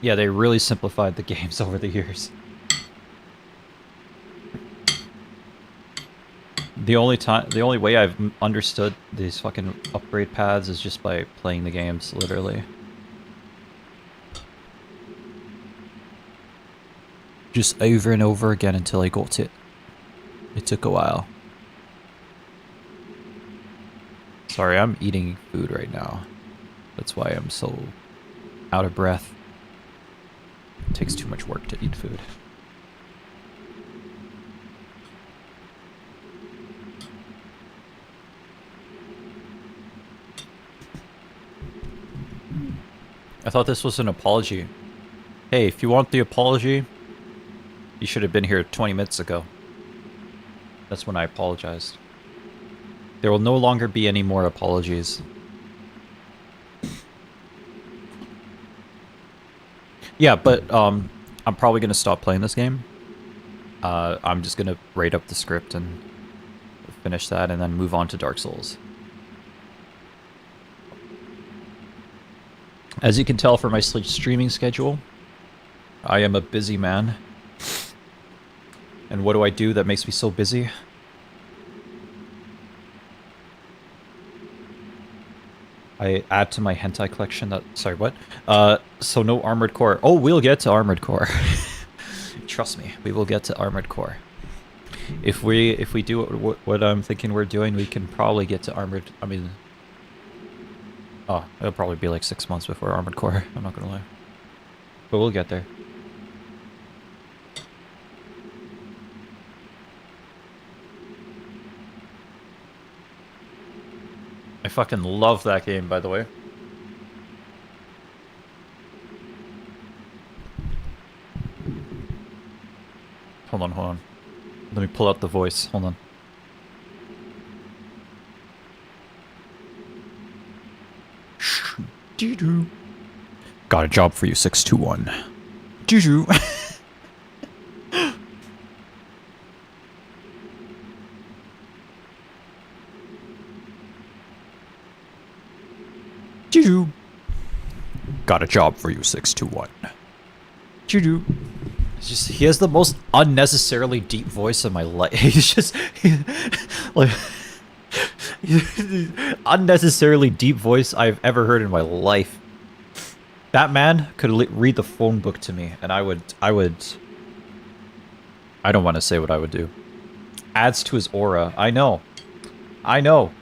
Yeah, they really simplified the games over the years. The only way I've understood these fucking upgrade paths is just by playing the games, literally. Just over and over again until I got it. It took a while. Sorry, I'm eating food right now. That's why I'm so out of breath. It takes too much work to eat food. I thought this was an apology. Hey, if you want the apology, you should have been here 20 minutes ago. That's when I apologized. There will no longer be any more apologies. Yeah, but I'm probably going to stop playing this game. I'm just going to write up the script and finish that and then move on to Dark Souls. As you can tell from my streaming schedule, I am a busy man. And what do I do that makes me so busy? I add to my hentai collection that... Sorry, what? So no Armored Core. Oh, we'll get to Armored Core. Trust me, we will get to Armored Core. If we do what I'm thinking we're doing, we can probably get to Armored... I mean... Oh, it'll probably be like 6 months before Armored Core. I'm not gonna lie. But we'll get there. I fucking love that game, by the way. Hold on, hold on. Let me pull out the voice. Hold on. Doo-doo. Got a job for you, 621. Doo-doo. Doo-doo. Got a job for you, 621. Doo-doo. It's just, he has the most unnecessarily deep voice in my life. He's just... like... unnecessarily deep voice I've ever heard in my life. That man could read the phone book to me, and I would... I don't want to say what I would do. Adds to his aura. I know. I know.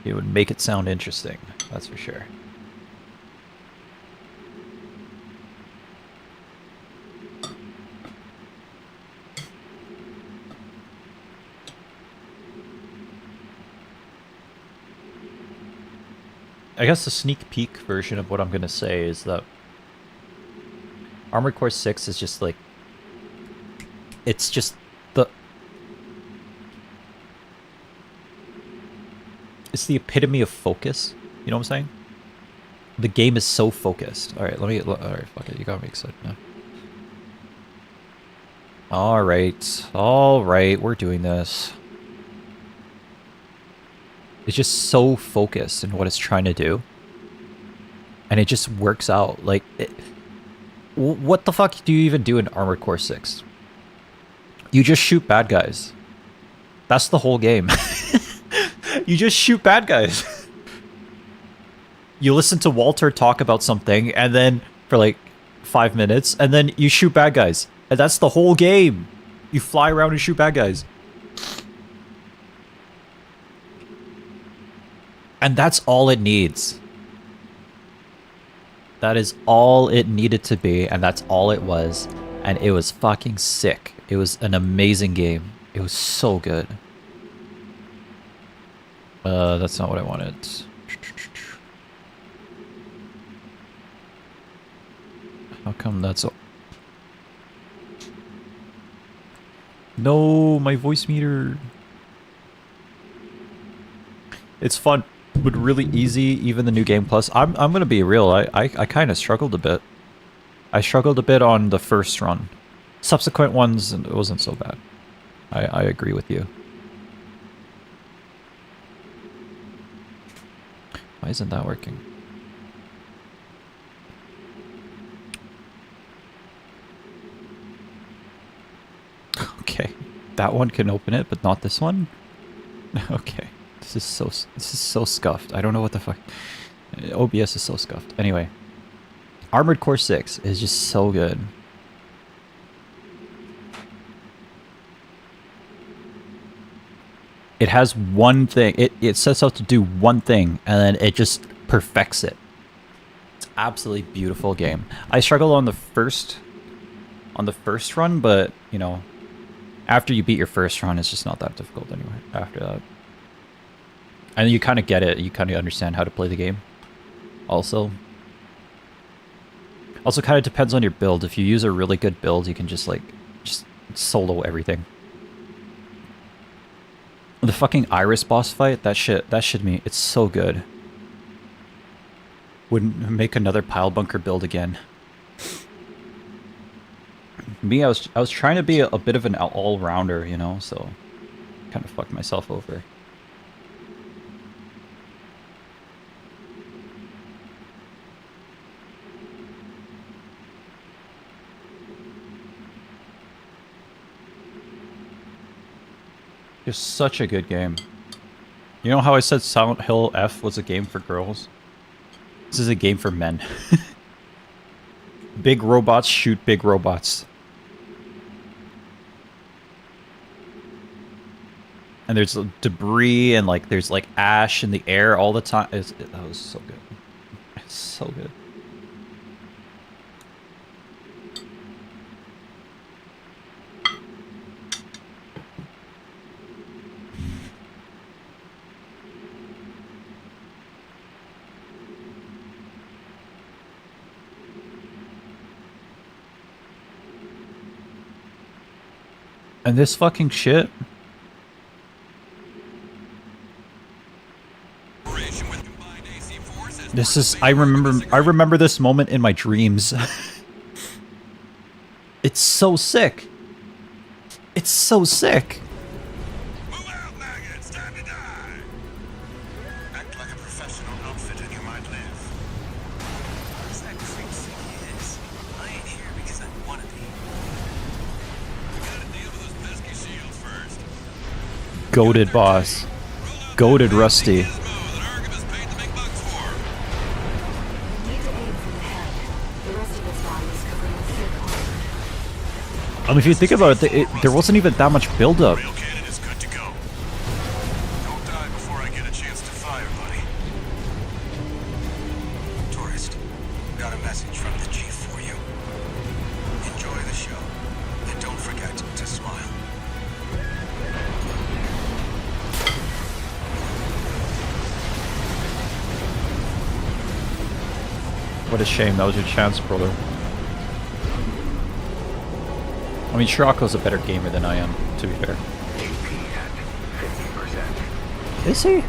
It would make it sound interesting. That's for sure. I guess the sneak peek version of what I'm going to say is that Armored Core 6 is just like... It's just the... It's the epitome of focus. You know what I'm saying? The game is so focused. Alright, alright, fuck it. You got me excited now. Alright, we're doing this. It's just so focused in what it's trying to do. And it just works out. Like, what the fuck do you even do in Armored Core 6? You just shoot bad guys. That's the whole game. You just shoot bad guys. You listen to Walter talk about something, and then for like 5 minutes, and then you shoot bad guys. And that's the whole game. You fly around and shoot bad guys. And that's all it needs. That is all it needed to be, and that's all it was. And it was fucking sick. It was an amazing game. It was so good. That's not what I wanted. How come that's all? No, my voice meter. It's fun, but really easy, even the new Game Plus. I'm gonna be real, I kind of struggled a bit. I struggled a bit on the first run. Subsequent ones, it wasn't so bad. I agree with you. Why isn't that working? Okay, that one can open it, but not this one? Okay. This is so scuffed. I don't know what the fuck. OBS is so scuffed. Anyway, Armored Core 6 is just so good. It has one thing. It sets out to do one thing, and then it just perfects it. It's an absolutely beautiful game. I struggled on the first run, but you know, after you beat your first run, it's just not that difficult anyway. After that. And you kind of get it. You kind of understand how to play the game. Also kind of depends on your build. If you use a really good build, you can just solo everything. The fucking Iris boss fight, that shit me. It's so good. Wouldn't make another pile bunker build again. Me, I was trying to be a bit of an all-rounder, you know, so kind of fucked myself over. It's such a good game. You know how I said Silent Hill F was a game for girls? This is a game for men. Big robots shoot big robots. And there's debris and there's ash in the air all the time. That was so good. It's so good. And this fucking shit. This is, I remember this moment in my dreams. It's so sick. It's so sick. Move out, maggots, time to die. Act like a professional outfit and you might live. What's that creep think he is? I ain't here because I want to be. We gotta deal with those pesky shields first. Goated boss. Goated Rusty. I mean, if you think about it, there wasn't even that much build-up. Rail cannon is good to go. Don't die before I get a chance to fire, buddy. Tourist, got a message from the chief for you. Enjoy the show, and don't forget to smile. What a shame, that was your chance, brother. I mean, Shirako's a better gamer than I am, to be fair. Is he?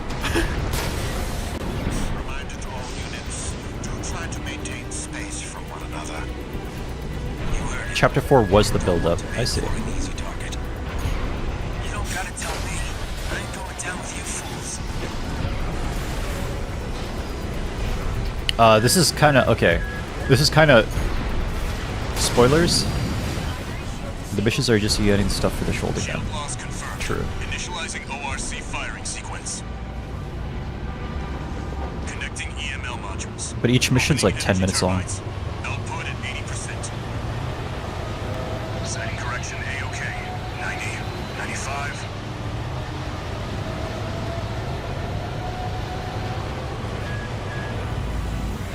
Reminder to all units, do try to maintain space from one another. You heard it. Chapter 4 was the build-up. I see. For an easy target. You don't gotta tell me. I ain't going down with you fools. This is kind of, okay. This is kind of... Spoilers? The missions are just you getting stuff for the shoulder gun. Shield loss confirmed. True. Initializing ORC firing sequence. Connecting EML modules. But each mission's like 10 minutes long. Output at 80%. Setting correction A-OK. 90, 95.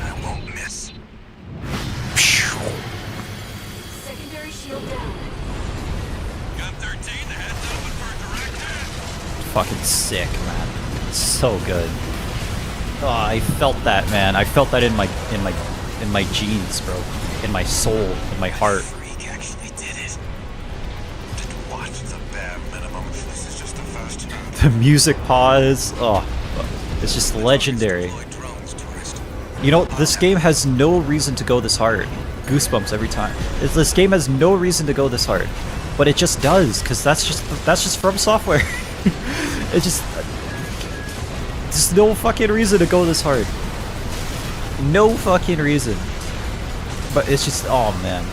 I won't miss. Secondary shield down. Gun 13, the head's open for a direct hit. Fucking sick, man. So good. Oh, I felt that, man. I felt that in my genes, bro. In my soul, in my heart. Freak actually did it. Just watch the bare minimum. This is just the first. The music pause. Oh, it's just legendary. Deploy drones, tourist. You know, this game has no reason to go this hard. Goosebumps every time. This game has no reason to go this hard, but it just does, because that's just Fromsoftware. It just, there's no fucking reason to go this hard. No fucking reason. But it's just, oh man,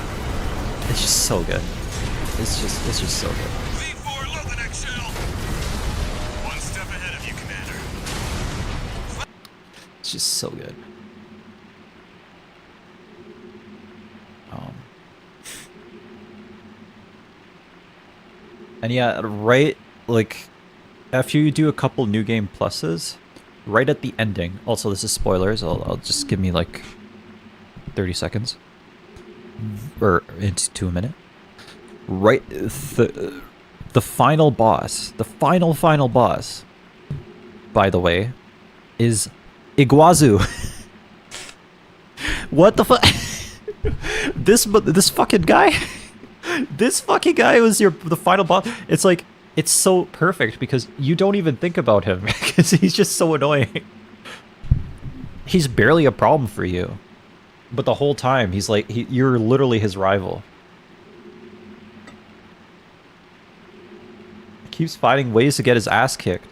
it's just so good. It's just so good. V4, load the next shell. One step ahead of you, Commander. It's just so good. And yeah, right, like, after you do a couple new game pluses, right at the ending, also this is spoilers, I'll just give me like 30 seconds, or into a minute. Right, the final boss, the final boss, by the way, is Iguazu. What the fuck? This fucking guy? This fucking guy was the final boss. It's like, it's so perfect because you don't even think about him because he's just so annoying. He's barely a problem for you, but the whole time he's like, you're literally his rival. He keeps finding ways to get his ass kicked.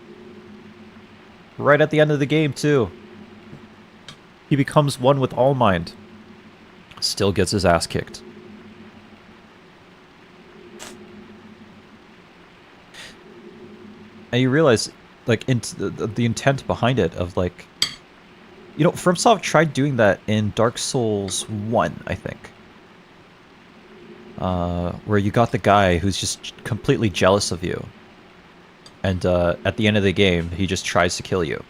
Right at the end of the game too. He becomes one with All Mind. Still gets his ass kicked. And you realize, like, the intent behind it of, like... You know, FromSoft tried doing that in Dark Souls 1, I think. Where you got the guy who's just completely jealous of you. And at the end of the game, he just tries to kill you.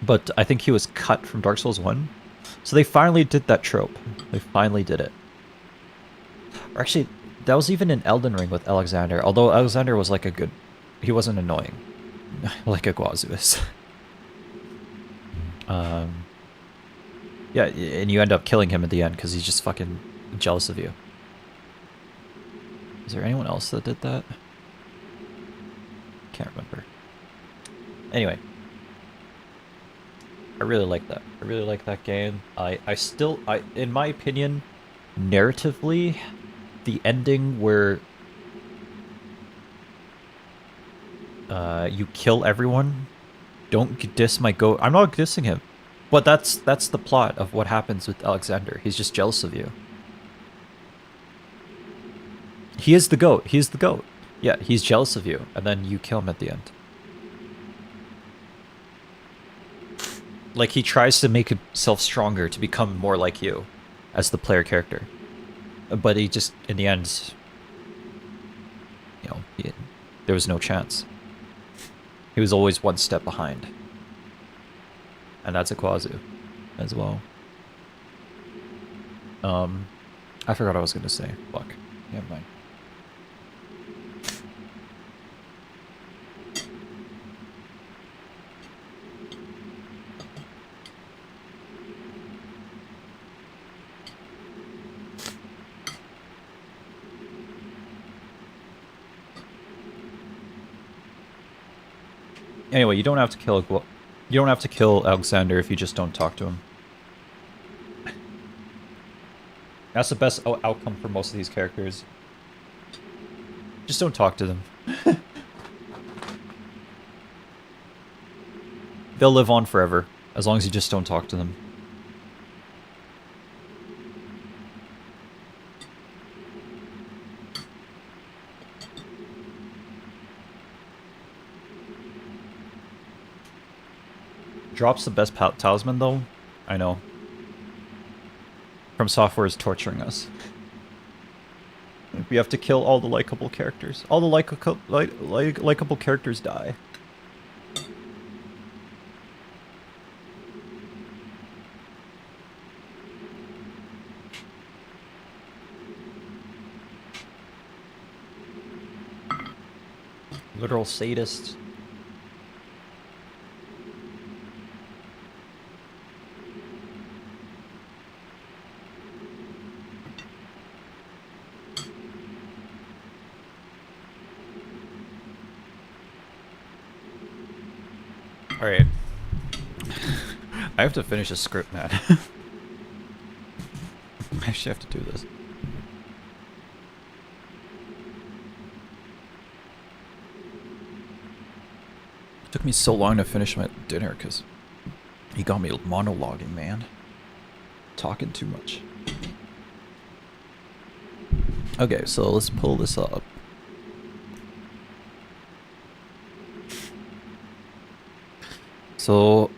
But I think he was cut from Dark Souls 1. So they finally did that trope. They finally did it. Or actually, that was even in Elden Ring with Alexander. Although Alexander was like a good... He wasn't annoying. Like Iguazu is. Yeah, and you end up killing him at the end because he's just fucking jealous of you. Is there anyone else that did that? Can't remember. Anyway. I really like that. I really like that game. I still, in my opinion, narratively, the ending where you kill everyone, don't diss my goat. I'm not dissing him, but that's the plot of what happens with Alexander. He's just jealous of you. He is the goat. He is the goat. Yeah, he's jealous of you, and then you kill him at the end. Like, he tries to make himself stronger to become more like you as the player character. But he just, in the end, you know, there was no chance. He was always one step behind. And that's a Quazu as well. I forgot what I was going to say. Fuck. Never mind. Anyway, you don't have to kill Alexander if you just don't talk to him. That's the best outcome for most of these characters. Just don't talk to them. They'll live on forever, as long as you just don't talk to them. Drops the best talisman, though? I know. Fromsoftware is torturing us. We have to kill all the likable characters. All the likable characters die. Literal sadist. Alright. I have to finish a script, man. I actually have to do this. It took me so long to finish my dinner because he got me monologuing, man. Talking too much. Okay, so let's pull this up. So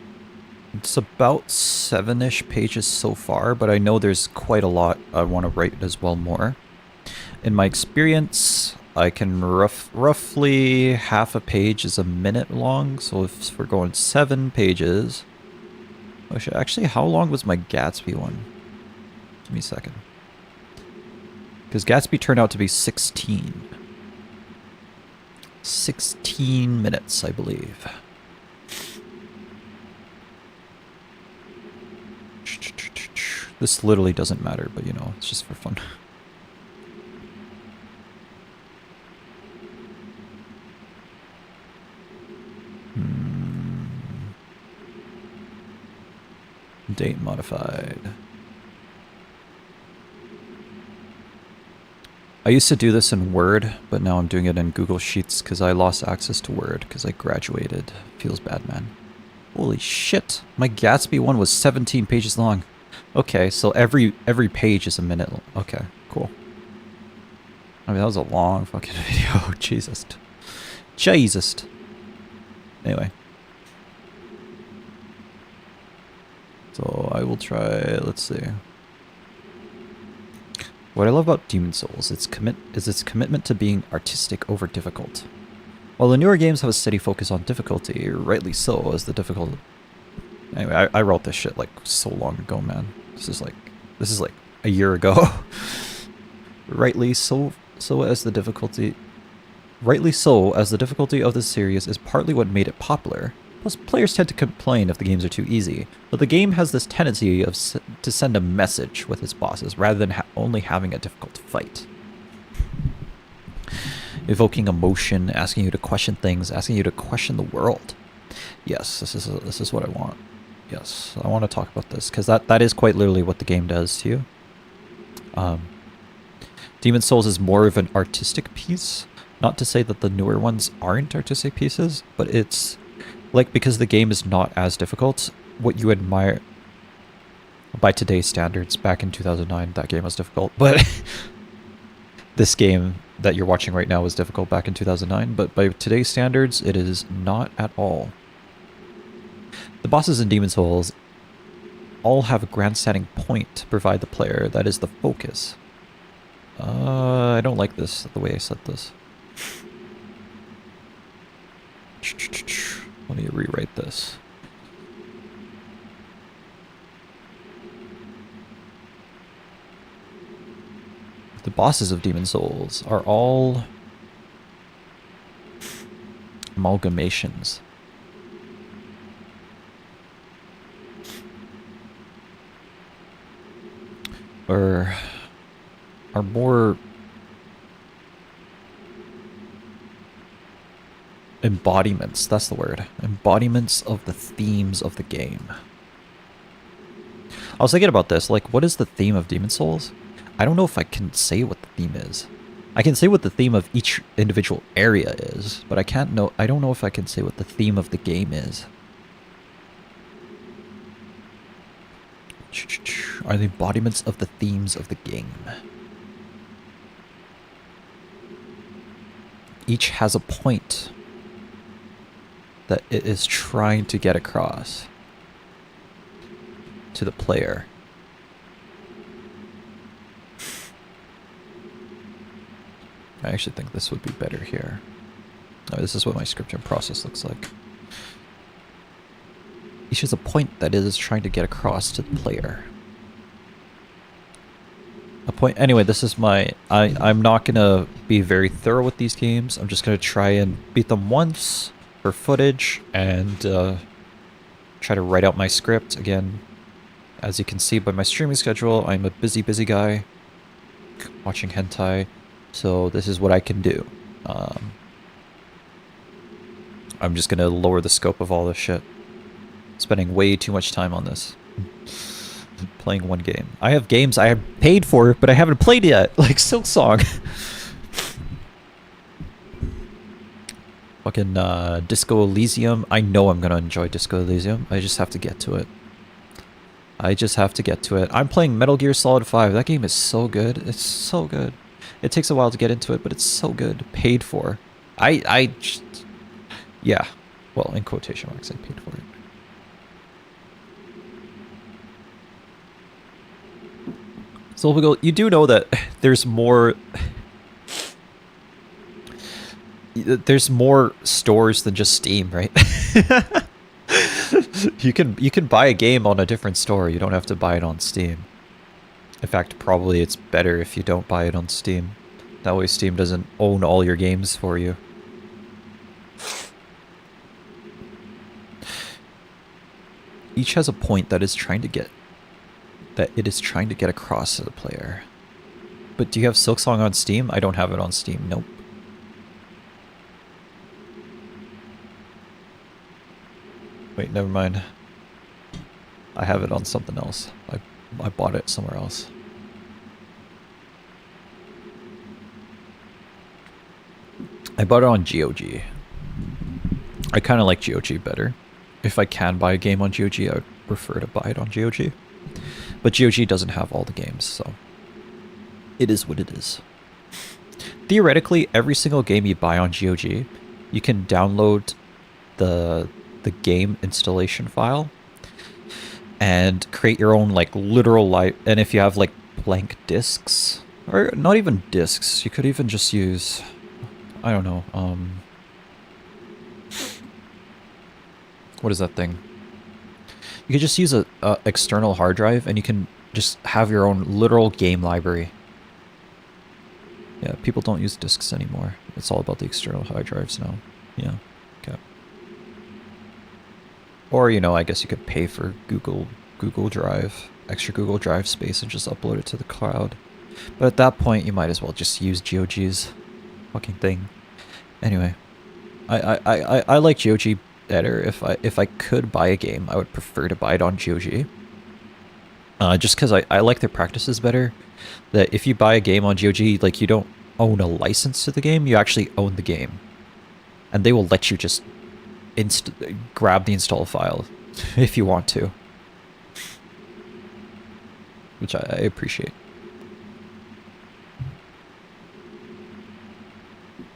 it's about 7-ish pages so far, but I know there's quite a lot I want to write as well more. In my experience, I can roughly half a page is a minute long, so if we're going 7 pages... Actually, how long was my Gatsby one? Give me a second. Because Gatsby turned out to be 16. 16 minutes, I believe. This literally doesn't matter, but you know, it's just for fun. Date modified. I used to do this in Word, but now I'm doing it in Google Sheets because I lost access to Word because I graduated. Feels bad, man. Holy shit. My Gatsby one was 17 pages long. Okay, so every page is a minute. Okay, cool. I mean, that was a long fucking video. Jesus. Jesus. Anyway. So I will try, let's see. What I love about Demon Souls is its commitment to being artistic over difficult. While the newer games have a steady focus on difficulty, rightly so, as the difficult... Anyway, I wrote this shit like so long ago, man. This is like a year ago. Rightly so as the difficulty of this series is partly what made it popular. Plus, players tend to complain if the games are too easy, but the game has this tendency to send a message with its bosses rather than only having a difficult fight. evoking emotion, asking you to question things, asking you to question the world. Yes, this is what I want. Yes, I want to talk about this because that is quite literally what the game does to you. Demon Souls is more of an artistic piece. Not to say that the newer ones aren't artistic pieces, but it's like because the game is not as difficult, what you admire by today's standards, back in 2009, that game was difficult, but this game that you're watching right now was difficult back in 2009, but by today's standards, it is not at all. The bosses in Demon Souls all have a grandstanding point to provide the player, that is the focus. I don't like this, the way I said this. Let me rewrite this. The bosses of Demon Souls are all amalgamations. Or are more embodiments, that's the word. Embodiments of the themes of the game. I was thinking about this, like, what is the theme of Demon Souls? I don't know if I can say what the theme is. I can say what the theme of each individual area is, but I don't know if I can say what the theme of the game is. Are the embodiments of the themes of the game. Each has a point that it is trying to get across to the player. I actually think this would be better here. Oh, this is what my scripting process looks like. Each has a point that it is trying to get across to the player. A point. Anyway, this is my. I'm not gonna be very thorough with these games. I'm just gonna try and beat them once for footage and try to write out my script again. As you can see by my streaming schedule, I'm a busy guy watching hentai. So this is what I can do. I'm just gonna lower the scope of all this shit. Spending way too much time on this. Playing one game. I have games I have paid for, but I haven't played yet. Like Silksong. Fucking Disco Elysium. I know I'm gonna enjoy Disco Elysium. I just have to get to it. I'm playing Metal Gear Solid 5. That game is so good. It's so good. It takes a while to get into it, but it's so good. Paid for. Yeah. Well, in quotation marks, I paid for it. So you do know that there's more stores than just Steam, right? You can buy a game on a different store. You don't have to buy it on Steam. In fact, probably it's better if you don't buy it on Steam. That way Steam doesn't own all your games for you. Each has a point that it is trying to get across to the player. But do you have Silksong on Steam? I don't have it on Steam. Nope. Wait, never mind. I have it on something else. I bought it somewhere else. I bought it on GOG. I kind of like GOG better. If I can buy a game on GOG, I would prefer to buy it on GOG. But GOG doesn't have all the games, so it is what it is. Theoretically, every single game you buy on GOG, you can download the game installation file and create your own like literal live. And if you have like blank discs, or not even discs, you could even just use, I don't know, what is that thing? You could just use a external hard drive and you can just have your own literal game library. Yeah, people don't use discs anymore. It's all about the external hard drives now. Yeah, okay. Or, you know, I guess you could pay for Google Drive, extra Google Drive space and just upload it to the cloud. But at that point, you might as well just use GOG's. fucking thing. Anyway, I like GOG better. If I could buy a game, I would prefer to buy it on GOG. Just because I like their practices better. That if you buy a game on GOG, like, you don't own a license to the game, you actually own the game. And they will let you just grab the install file if you want to. Which I appreciate.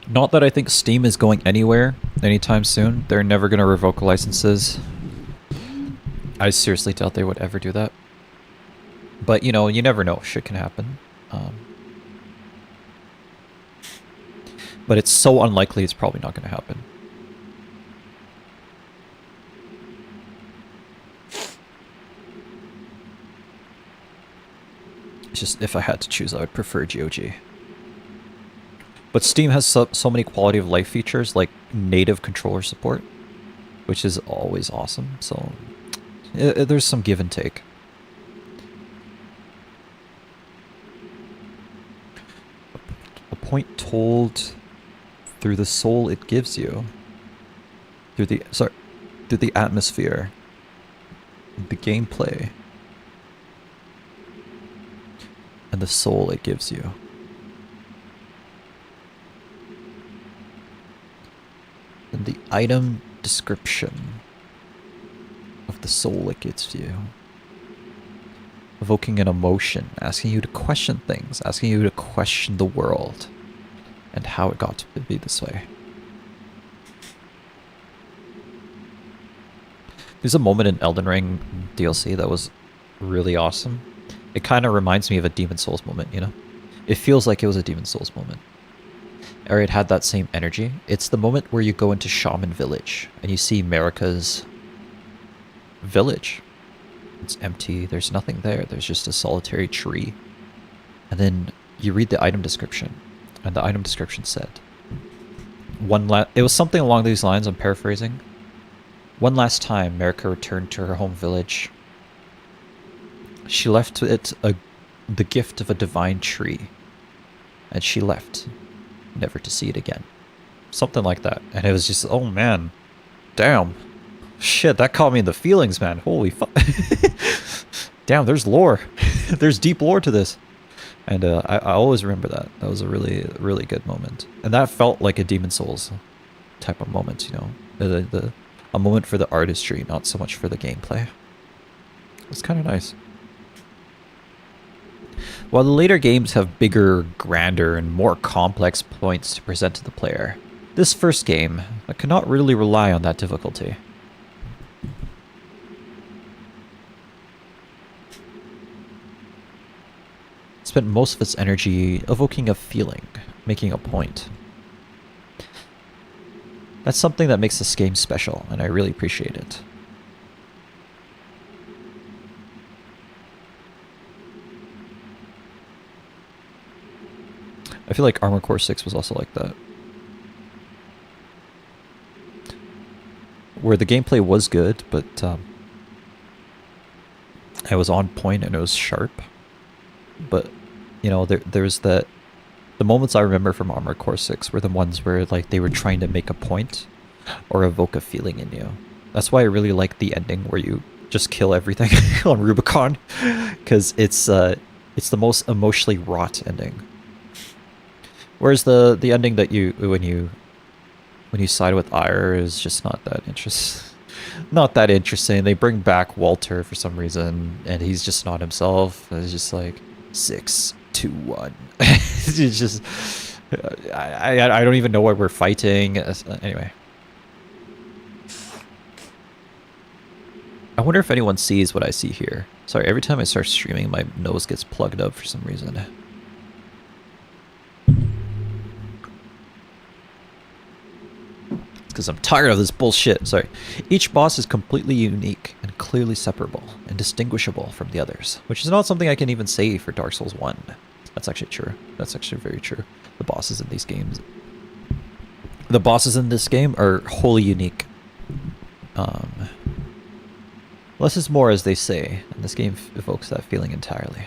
Not that I think Steam is going anywhere anytime soon. They're never going to revoke licenses. I seriously doubt they would ever do that. But, you know, you never know. Shit can happen. But it's so unlikely it's probably not going to happen. It's just, if I had to choose, I would prefer GOG. But Steam has so many quality of life features, like native controller support, which is always awesome. So there's some give and take. A point told through the soul it gives you, through the atmosphere, the gameplay, and the soul it gives you. And the item description of the soul it gives you. Evoking an emotion, asking you to question things, asking you to question the world, and how it got to be this way. There's a moment in Elden Ring DLC that was really awesome. It kind of reminds me of a Demon Souls moment, you know? It feels like it was a Demon Souls moment. Or it had that same energy. It's the moment where you go into Shaman Village and you see Marika's village. It's empty, there's nothing there, there's just a solitary tree. And then you read the item description, and the item description said, it was something along these lines, I'm paraphrasing. One last time, Marika returned to her home village. She left it the gift of a divine tree, and she left, never to see it again. Something like that. And it was just, oh man, damn. Shit, that caught me in the feelings, man. Holy fuck. Damn, there's lore. There's deep lore to this. And I always remember that. That was a really, really good moment. And that felt like a Demon Souls type of moment, you know. A moment for the artistry, not so much for the gameplay. It's kind of nice. While the later games have bigger, grander, and more complex points to present to the player, this first game cannot really rely on that difficulty. It spent most of its energy evoking a feeling, making a point. That's something that makes this game special, and I really appreciate it. I feel like Armored Core 6 was also like that. Where the gameplay was good, but it was on point and it was sharp. But, you know, there's the moments I remember from Armored Core 6 were the ones where, like, they were trying to make a point or evoke a feeling in you. That's why I really like the ending where you just kill everything on Rubicon, because it's the most emotionally wrought ending. Whereas the ending that when you side with Ire is just not that interesting. They bring back Walter for some reason, and he's just not himself. It's just like 6, 2, 1. It's just I don't even know why we're fighting. Anyway, I wonder if anyone sees what I see here. Sorry, every time I start streaming, my nose gets plugged up for some reason. Because I'm tired of this bullshit. Sorry. Each boss is completely unique and clearly separable and distinguishable from the others, which is not something I can even say for Dark Souls 1. That's actually true. That's actually very true. The bosses in these games... The bosses in this game are wholly unique. Less is more, as they say, and this game evokes that feeling entirely.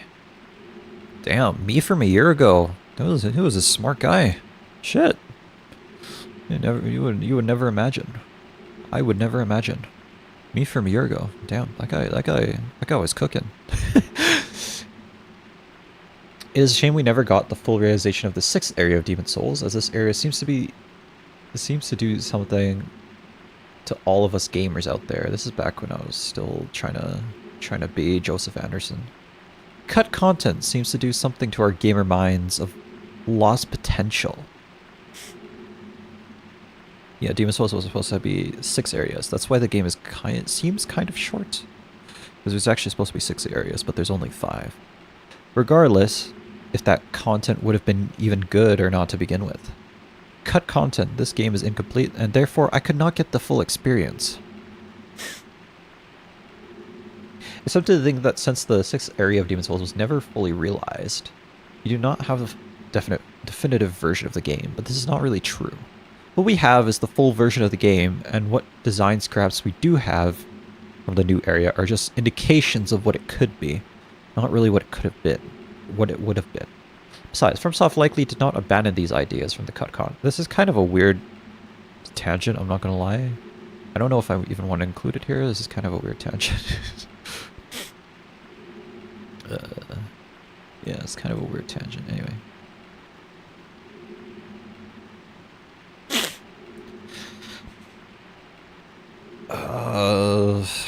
Damn, me from a year ago. He was a smart guy. Shit. You would never imagine. I would never imagine. Me from a year ago. Damn, that guy was cooking. It is a shame we never got the full realization of the 6th area of Demon Souls, as this area seems to do something to all of us gamers out there. This is back when I was still trying to be Joseph Anderson. Cut content seems to do something to our gamer minds of lost potential. Yeah, Demon Souls was supposed to be 6 areas. That's why the game seems kind of short. Because there's actually supposed to be 6 areas, but there's only 5. Regardless, if that content would have been even good or not to begin with. Cut content, this game is incomplete, and therefore I could not get the full experience. It's something to think that since the 6th area of Demon Souls was never fully realized, you do not have a definitive version of the game, but this is not really true. What we have is the full version of the game, and what design scraps we do have from the new area are just indications of what it could be, not really what it could have been, what it would have been. Besides, Fromsoft likely did not abandon these ideas from the cut con. This is kind of a weird tangent, I'm not gonna lie. I don't know if I even want to include it here. This is kind of a weird tangent. Yeah, it's kind of a weird tangent anyway.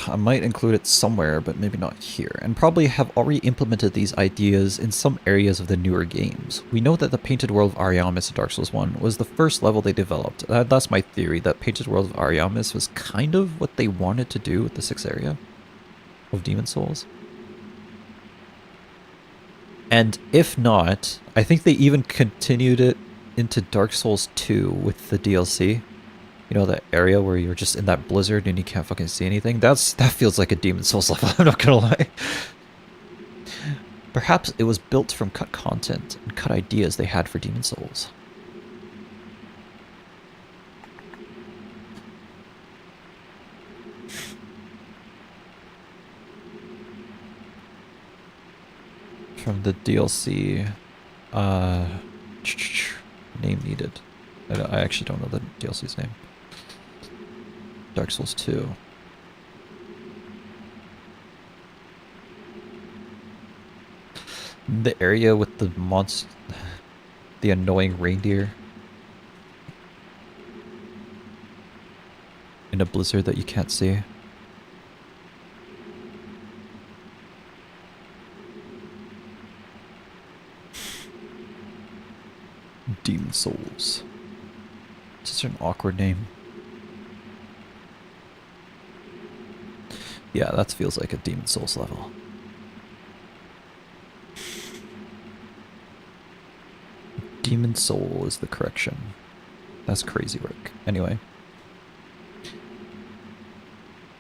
I might include it somewhere, but maybe not here, and probably have already implemented these ideas in some areas of the newer games. We know that the Painted World of Ariamis in Dark Souls 1 was the first level they developed. That's my theory, that Painted World of Ariamis was kind of what they wanted to do with the 6th area of Demon Souls. And if not, I think they even continued it into Dark Souls 2 with the DLC. You know, that area where you're just in that blizzard and you can't fucking see anything? That feels like a Demon Souls level, I'm not gonna lie. Perhaps it was built from cut content and cut ideas they had for Demon Souls. From the DLC, name needed. I actually don't know the DLC's name. Dark Souls 2. The area with the the annoying reindeer in a blizzard that you can't see. Demon Souls. It's just an awkward name. Yeah, that feels like a Demon Souls level. Demon Soul is the correction. That's crazy work. Anyway.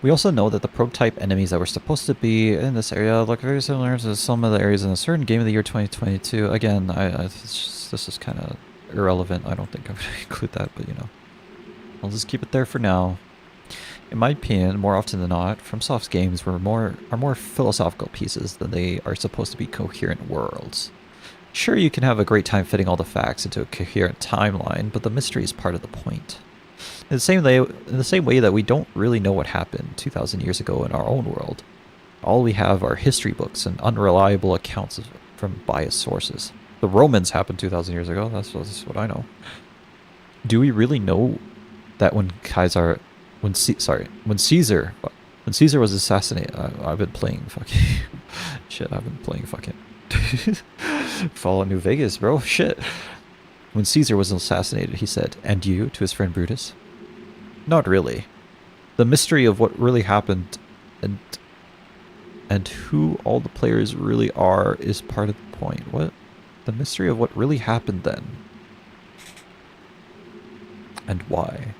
We also know that the prototype enemies that were supposed to be in this area look very similar to some of the areas in a certain game of the year 2022. Again, this is kind of irrelevant. I don't think I'm going to include that, but you know. I'll just keep it there for now. In my opinion, more often than not, FromSoft's games are more philosophical pieces than they are supposed to be coherent worlds. Sure, you can have a great time fitting all the facts into a coherent timeline, but the mystery is part of the point. In the same way that we don't really know what happened 2,000 years ago in our own world. All we have are history books and unreliable accounts from biased sources. The Romans happened 2,000 years ago, that's what I know. Do we really know that when Caesar was assassinated, I've been playing fucking shit. I've been playing fucking Fallout New Vegas, bro. Shit. When Caesar was assassinated, he said, "And you?" to his friend Brutus. Not really. The mystery of what really happened and who all the players really are is part of the point. What? The mystery of what really happened then. And why.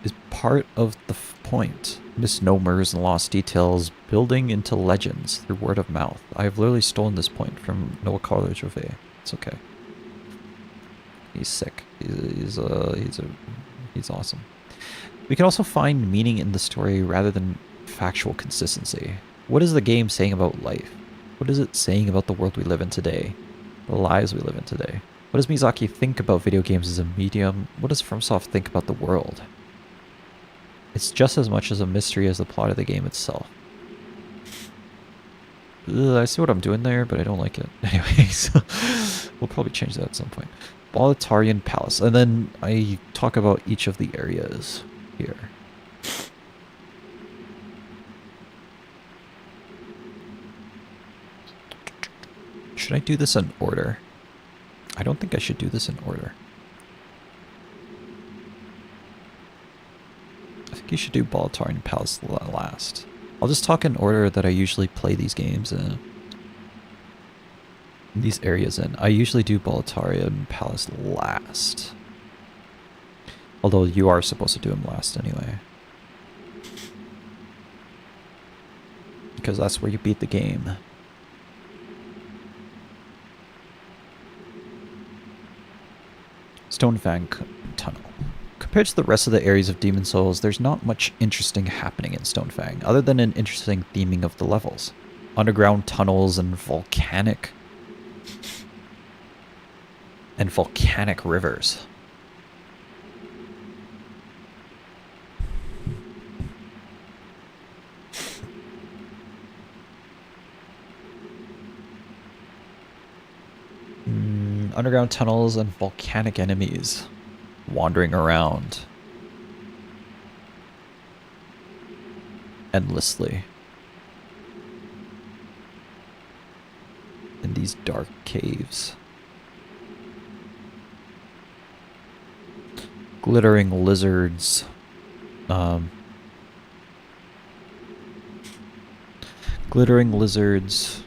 Is part of the point. Misnomers and lost details building into legends through word of mouth. I've literally stolen this point from Noah College of A. It's okay. He's sick. He's awesome. We can also find meaning in the story rather than factual consistency. What is the game saying about life? What is it saying about the world we live in today? The lives we live in today? What does Miyazaki think about video games as a medium? What does FromSoft think about the world? It's just as much as a mystery as the plot of the game itself. Ugh, I see what I'm doing there, but I don't like it. Anyways, we'll probably change that at some point. Boletarian Palace. And then I talk about each of the areas here. Should I do this in order? I don't think I should do this in order. I think you should do Boletarian Palace last. I'll just talk in order that I usually play these games in. These areas in. I usually do Boletarian Palace last. Although you are supposed to do them last anyway. Because that's where you beat the game. Stonefang Tunnel. Compared to the rest of the areas of Demon Souls, there's not much interesting happening in Stonefang, other than an interesting theming of the levels. Underground tunnels and volcanic rivers. Underground tunnels and volcanic enemies wandering around endlessly in these dark caves. Glittering lizards. Glittering lizards.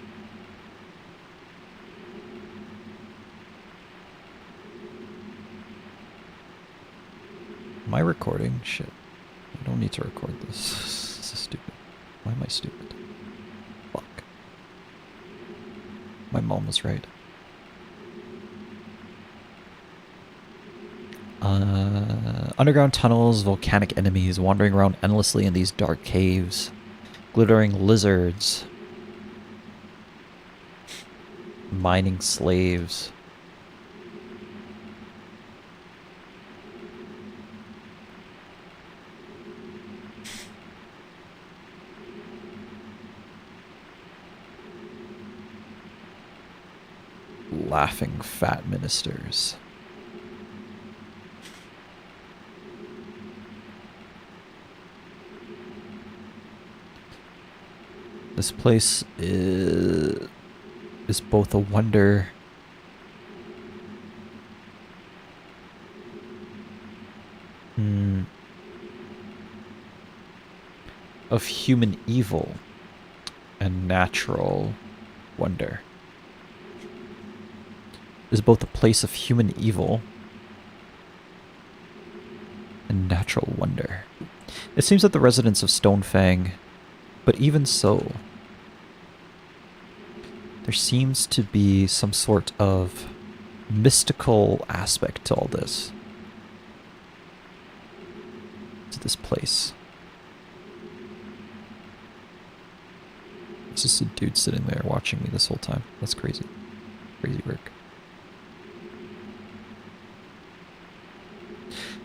Am I recording? Shit. I don't need to record this. This is stupid. Why am I stupid? Fuck. My mom was right. Underground tunnels, volcanic enemies wandering around endlessly in these dark caves. Glittering lizards. Mining slaves. Laughing fat ministers. This place is both a wonder of human evil and natural wonder. Is both a place of human evil and natural wonder. It seems that the residents of Stonefang, but even so, there seems to be some sort of mystical aspect to all this. To this place. It's just a dude sitting there watching me this whole time. That's crazy. Crazy work.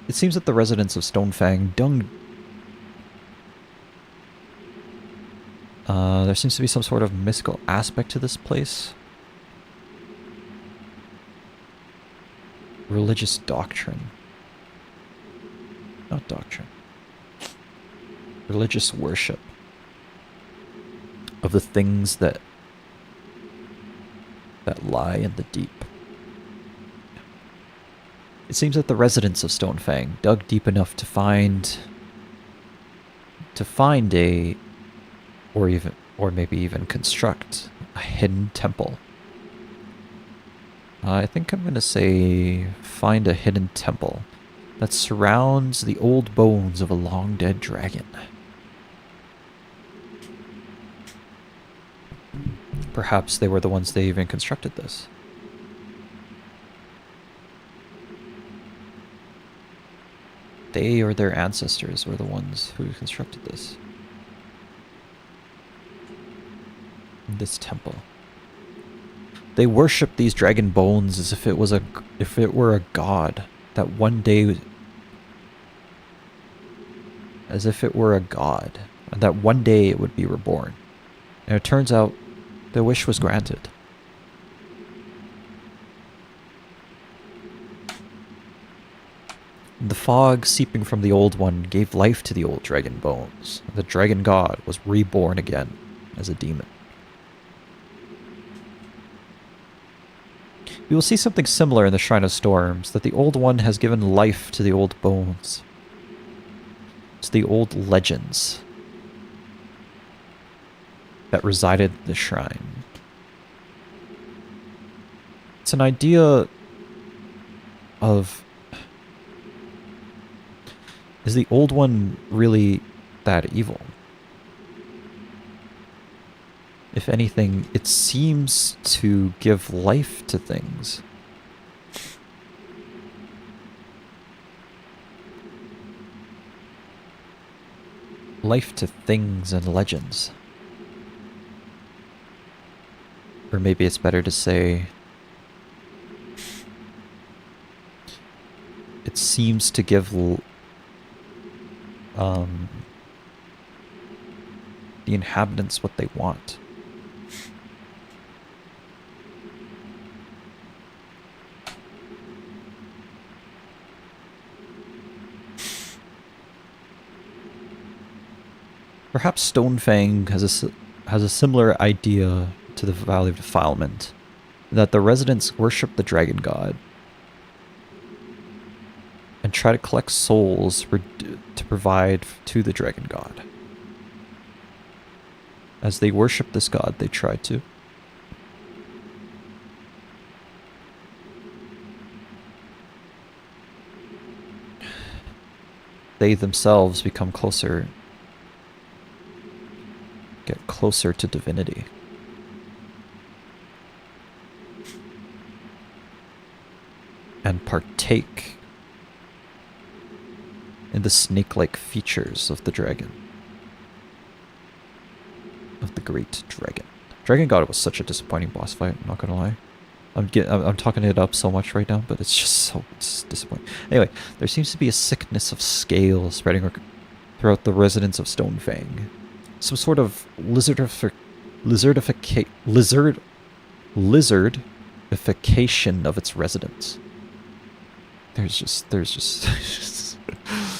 It seems that the residents of Stonefang there seems to be some sort of mystical aspect to this place. Religious doctrine. Not doctrine. Religious worship of the things that lie in the deep. It seems that the residents of Stonefang dug deep enough to find a, or maybe even construct a hidden temple. I think I'm gonna say find a hidden temple that surrounds the old bones of a long dead dragon. Perhaps they were the ones that even constructed this. They or their ancestors were the ones who constructed this. in this temple. They worship these dragon bones as if it were a god that one day, as if it were a god, and that one day it would be reborn. And it turns out their wish was granted. The fog seeping from the old one gave life to the old dragon bones. The dragon god was reborn again as a demon. We will see something similar in the Shrine of Storms, that the Old One has given life to the old bones, to the old legends that resided in the shrine. It's an idea of, is the Old One really that evil? If anything, it seems to give life to things. Life to things and legends. Or maybe it's better to say, it seems to give the inhabitants what they want. Perhaps Stonefang has a similar idea to the Valley of Defilement, that the residents worship the dragon god and try to collect souls to provide to the dragon god. As they worship this god, they try to they themselves become closer, get closer to divinity. And partake in the snake-like features of the dragon. Of the great dragon. Dragon God was such a disappointing boss fight, I'm not gonna lie. I'm talking it up so much right now, but it's just it's disappointing. Anyway, there seems to be a sickness of scale spreading throughout the residents of Stonefang. Some sort of lizardification of its residents. There's just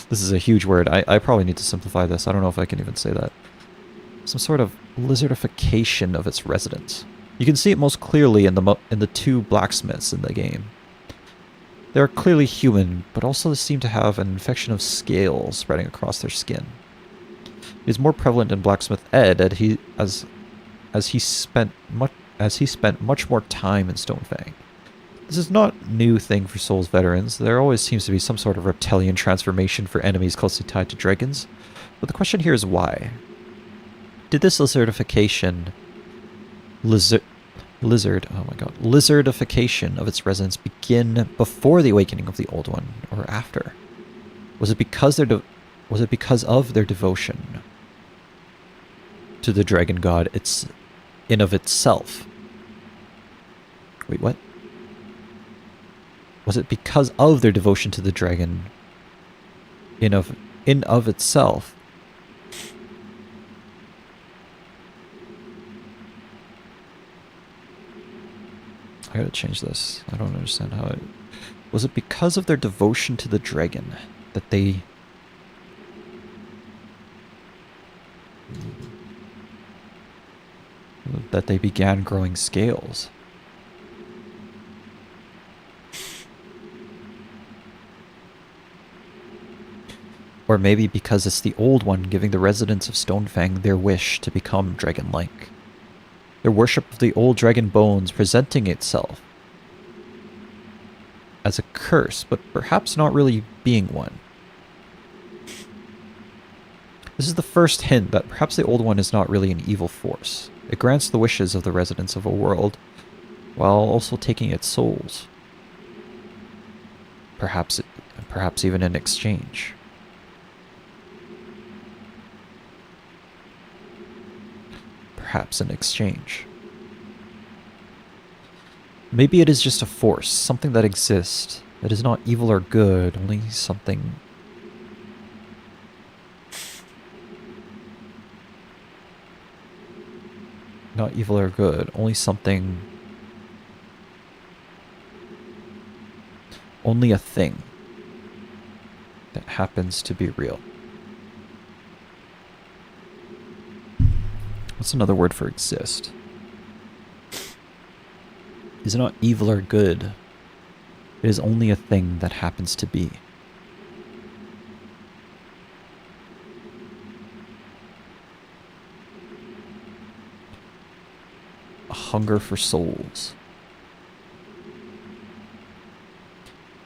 this is a huge word. I probably need to simplify this. I don't know if I can even say that. Some sort of lizardification of its residents. You can see it most clearly in the two blacksmiths in the game. They are clearly human, but also seem to have an infection of scales spreading across their skin. It is more prevalent in Blacksmith Ed as he spent much more time in Stonefang. This is not a new thing for Souls veterans. There always seems to be some sort of reptilian transformation for enemies closely tied to dragons. But the question here is why? Did this lizardification of its residents begin before the awakening of the Old One, or after? Was it because of their devotion to the dragon god in of itself? Wait, what? Was it because of their devotion to the dragon in of itself? I gotta change this. I don't understand how it... Was it because of their devotion to the dragon that they... began growing scales? Or maybe because it's the Old One giving the residents of Stonefang their wish to become dragon-like. Their worship of the old dragon bones presenting itself as a curse, but perhaps not really being one. This is the first hint that perhaps the Old One is not really an evil force. It grants the wishes of the residents of a world, while also taking its souls. Perhaps even in exchange. perhaps in exchange. Maybe it is just a force, something that exists. It is not evil or good, only something... Not evil or good, only something... Only a thing that happens to be real. What's another word for exist? Is not evil or good. It is only a thing that happens to be. A hunger for souls.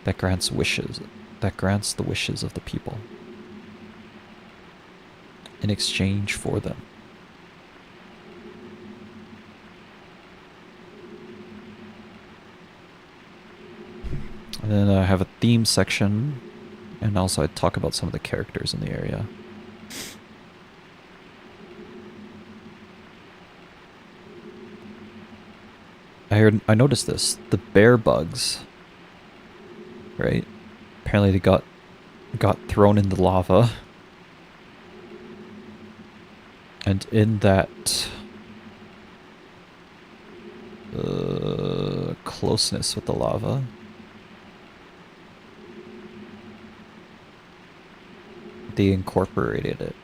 That grants wishes. That grants the wishes of the people. In exchange for them. And then I have a theme section, and also I talk about some of the characters in the area. I noticed this. The bear bugs, right? Apparently they got thrown in the lava. And in that closeness with the lava, they incorporated it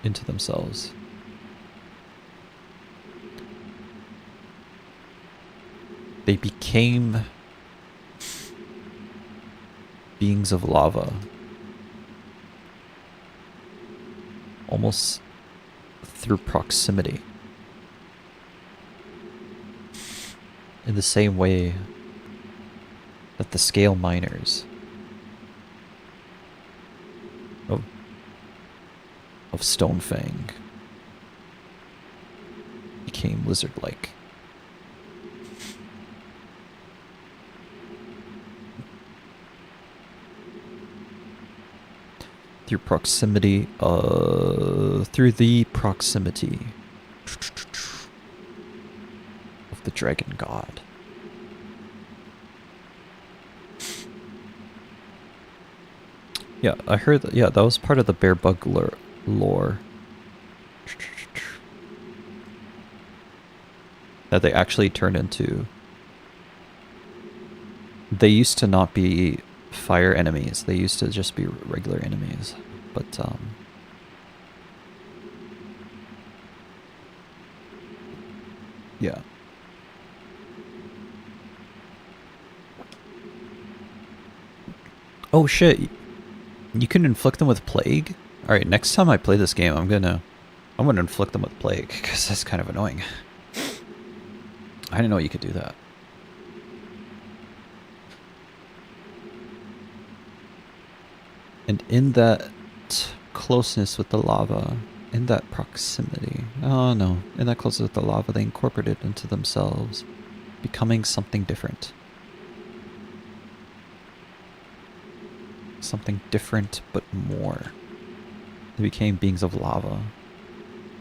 into themselves. They became beings of lava. Almost through proximity. In the same way that the scale miners of Stonefang became lizard-like. Through proximity, through the proximity of the dragon god. Yeah, I heard that, yeah, that was part of the bear bug lore. That they actually turned into... They used to not be fire enemies. They used to just be regular enemies. But, yeah. Oh shit. You can inflict them with plague? Alright, next time I play this game, I'm gonna inflict them with plague, because that's kind of annoying. I didn't know you could do that. And in that closeness with the lava, in that proximity, oh no, in that closeness with the lava, they incorporated into themselves, becoming something different. Something different, but more. They became beings of lava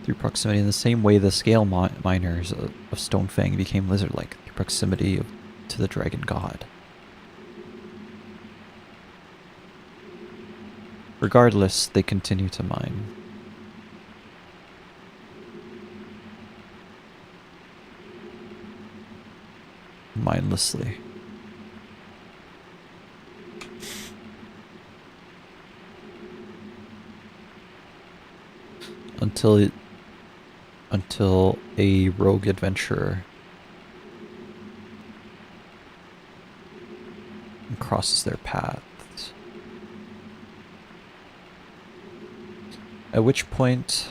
through proximity, in the same way the scale miners of Stonefang became lizard-like through proximity to the dragon god. Regardless, they continue to mine. Mindlessly. Until a rogue adventurer crosses their paths. At which point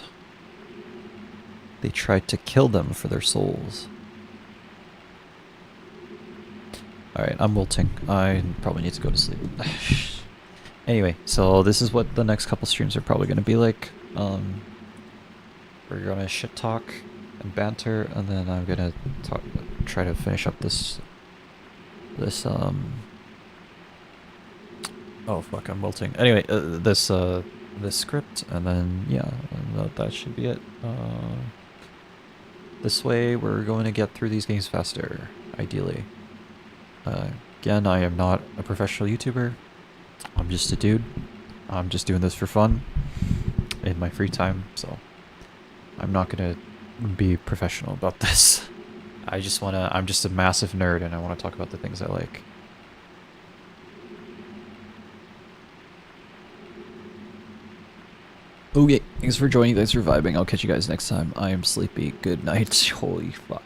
they try to kill them for their souls. Alright, I'm wilting. I probably need to go to sleep. Anyway, so this is what the next couple streams are probably going to be like. We're gonna shit talk and banter, and then I'm gonna try to finish up this oh fuck, I'm wilting. Anyway, this script, and then yeah, that should be it. This way we're going to get through these games faster, ideally. Again, I am not a professional YouTuber. I'm just a dude. I'm just doing this for fun in my free time, so I'm not gonna be professional about this. I'm just a massive nerd and I wanna talk about the things I like. Okay, thanks for joining, thanks for vibing. I'll catch you guys next time. I am sleepy. Good night. Holy fuck.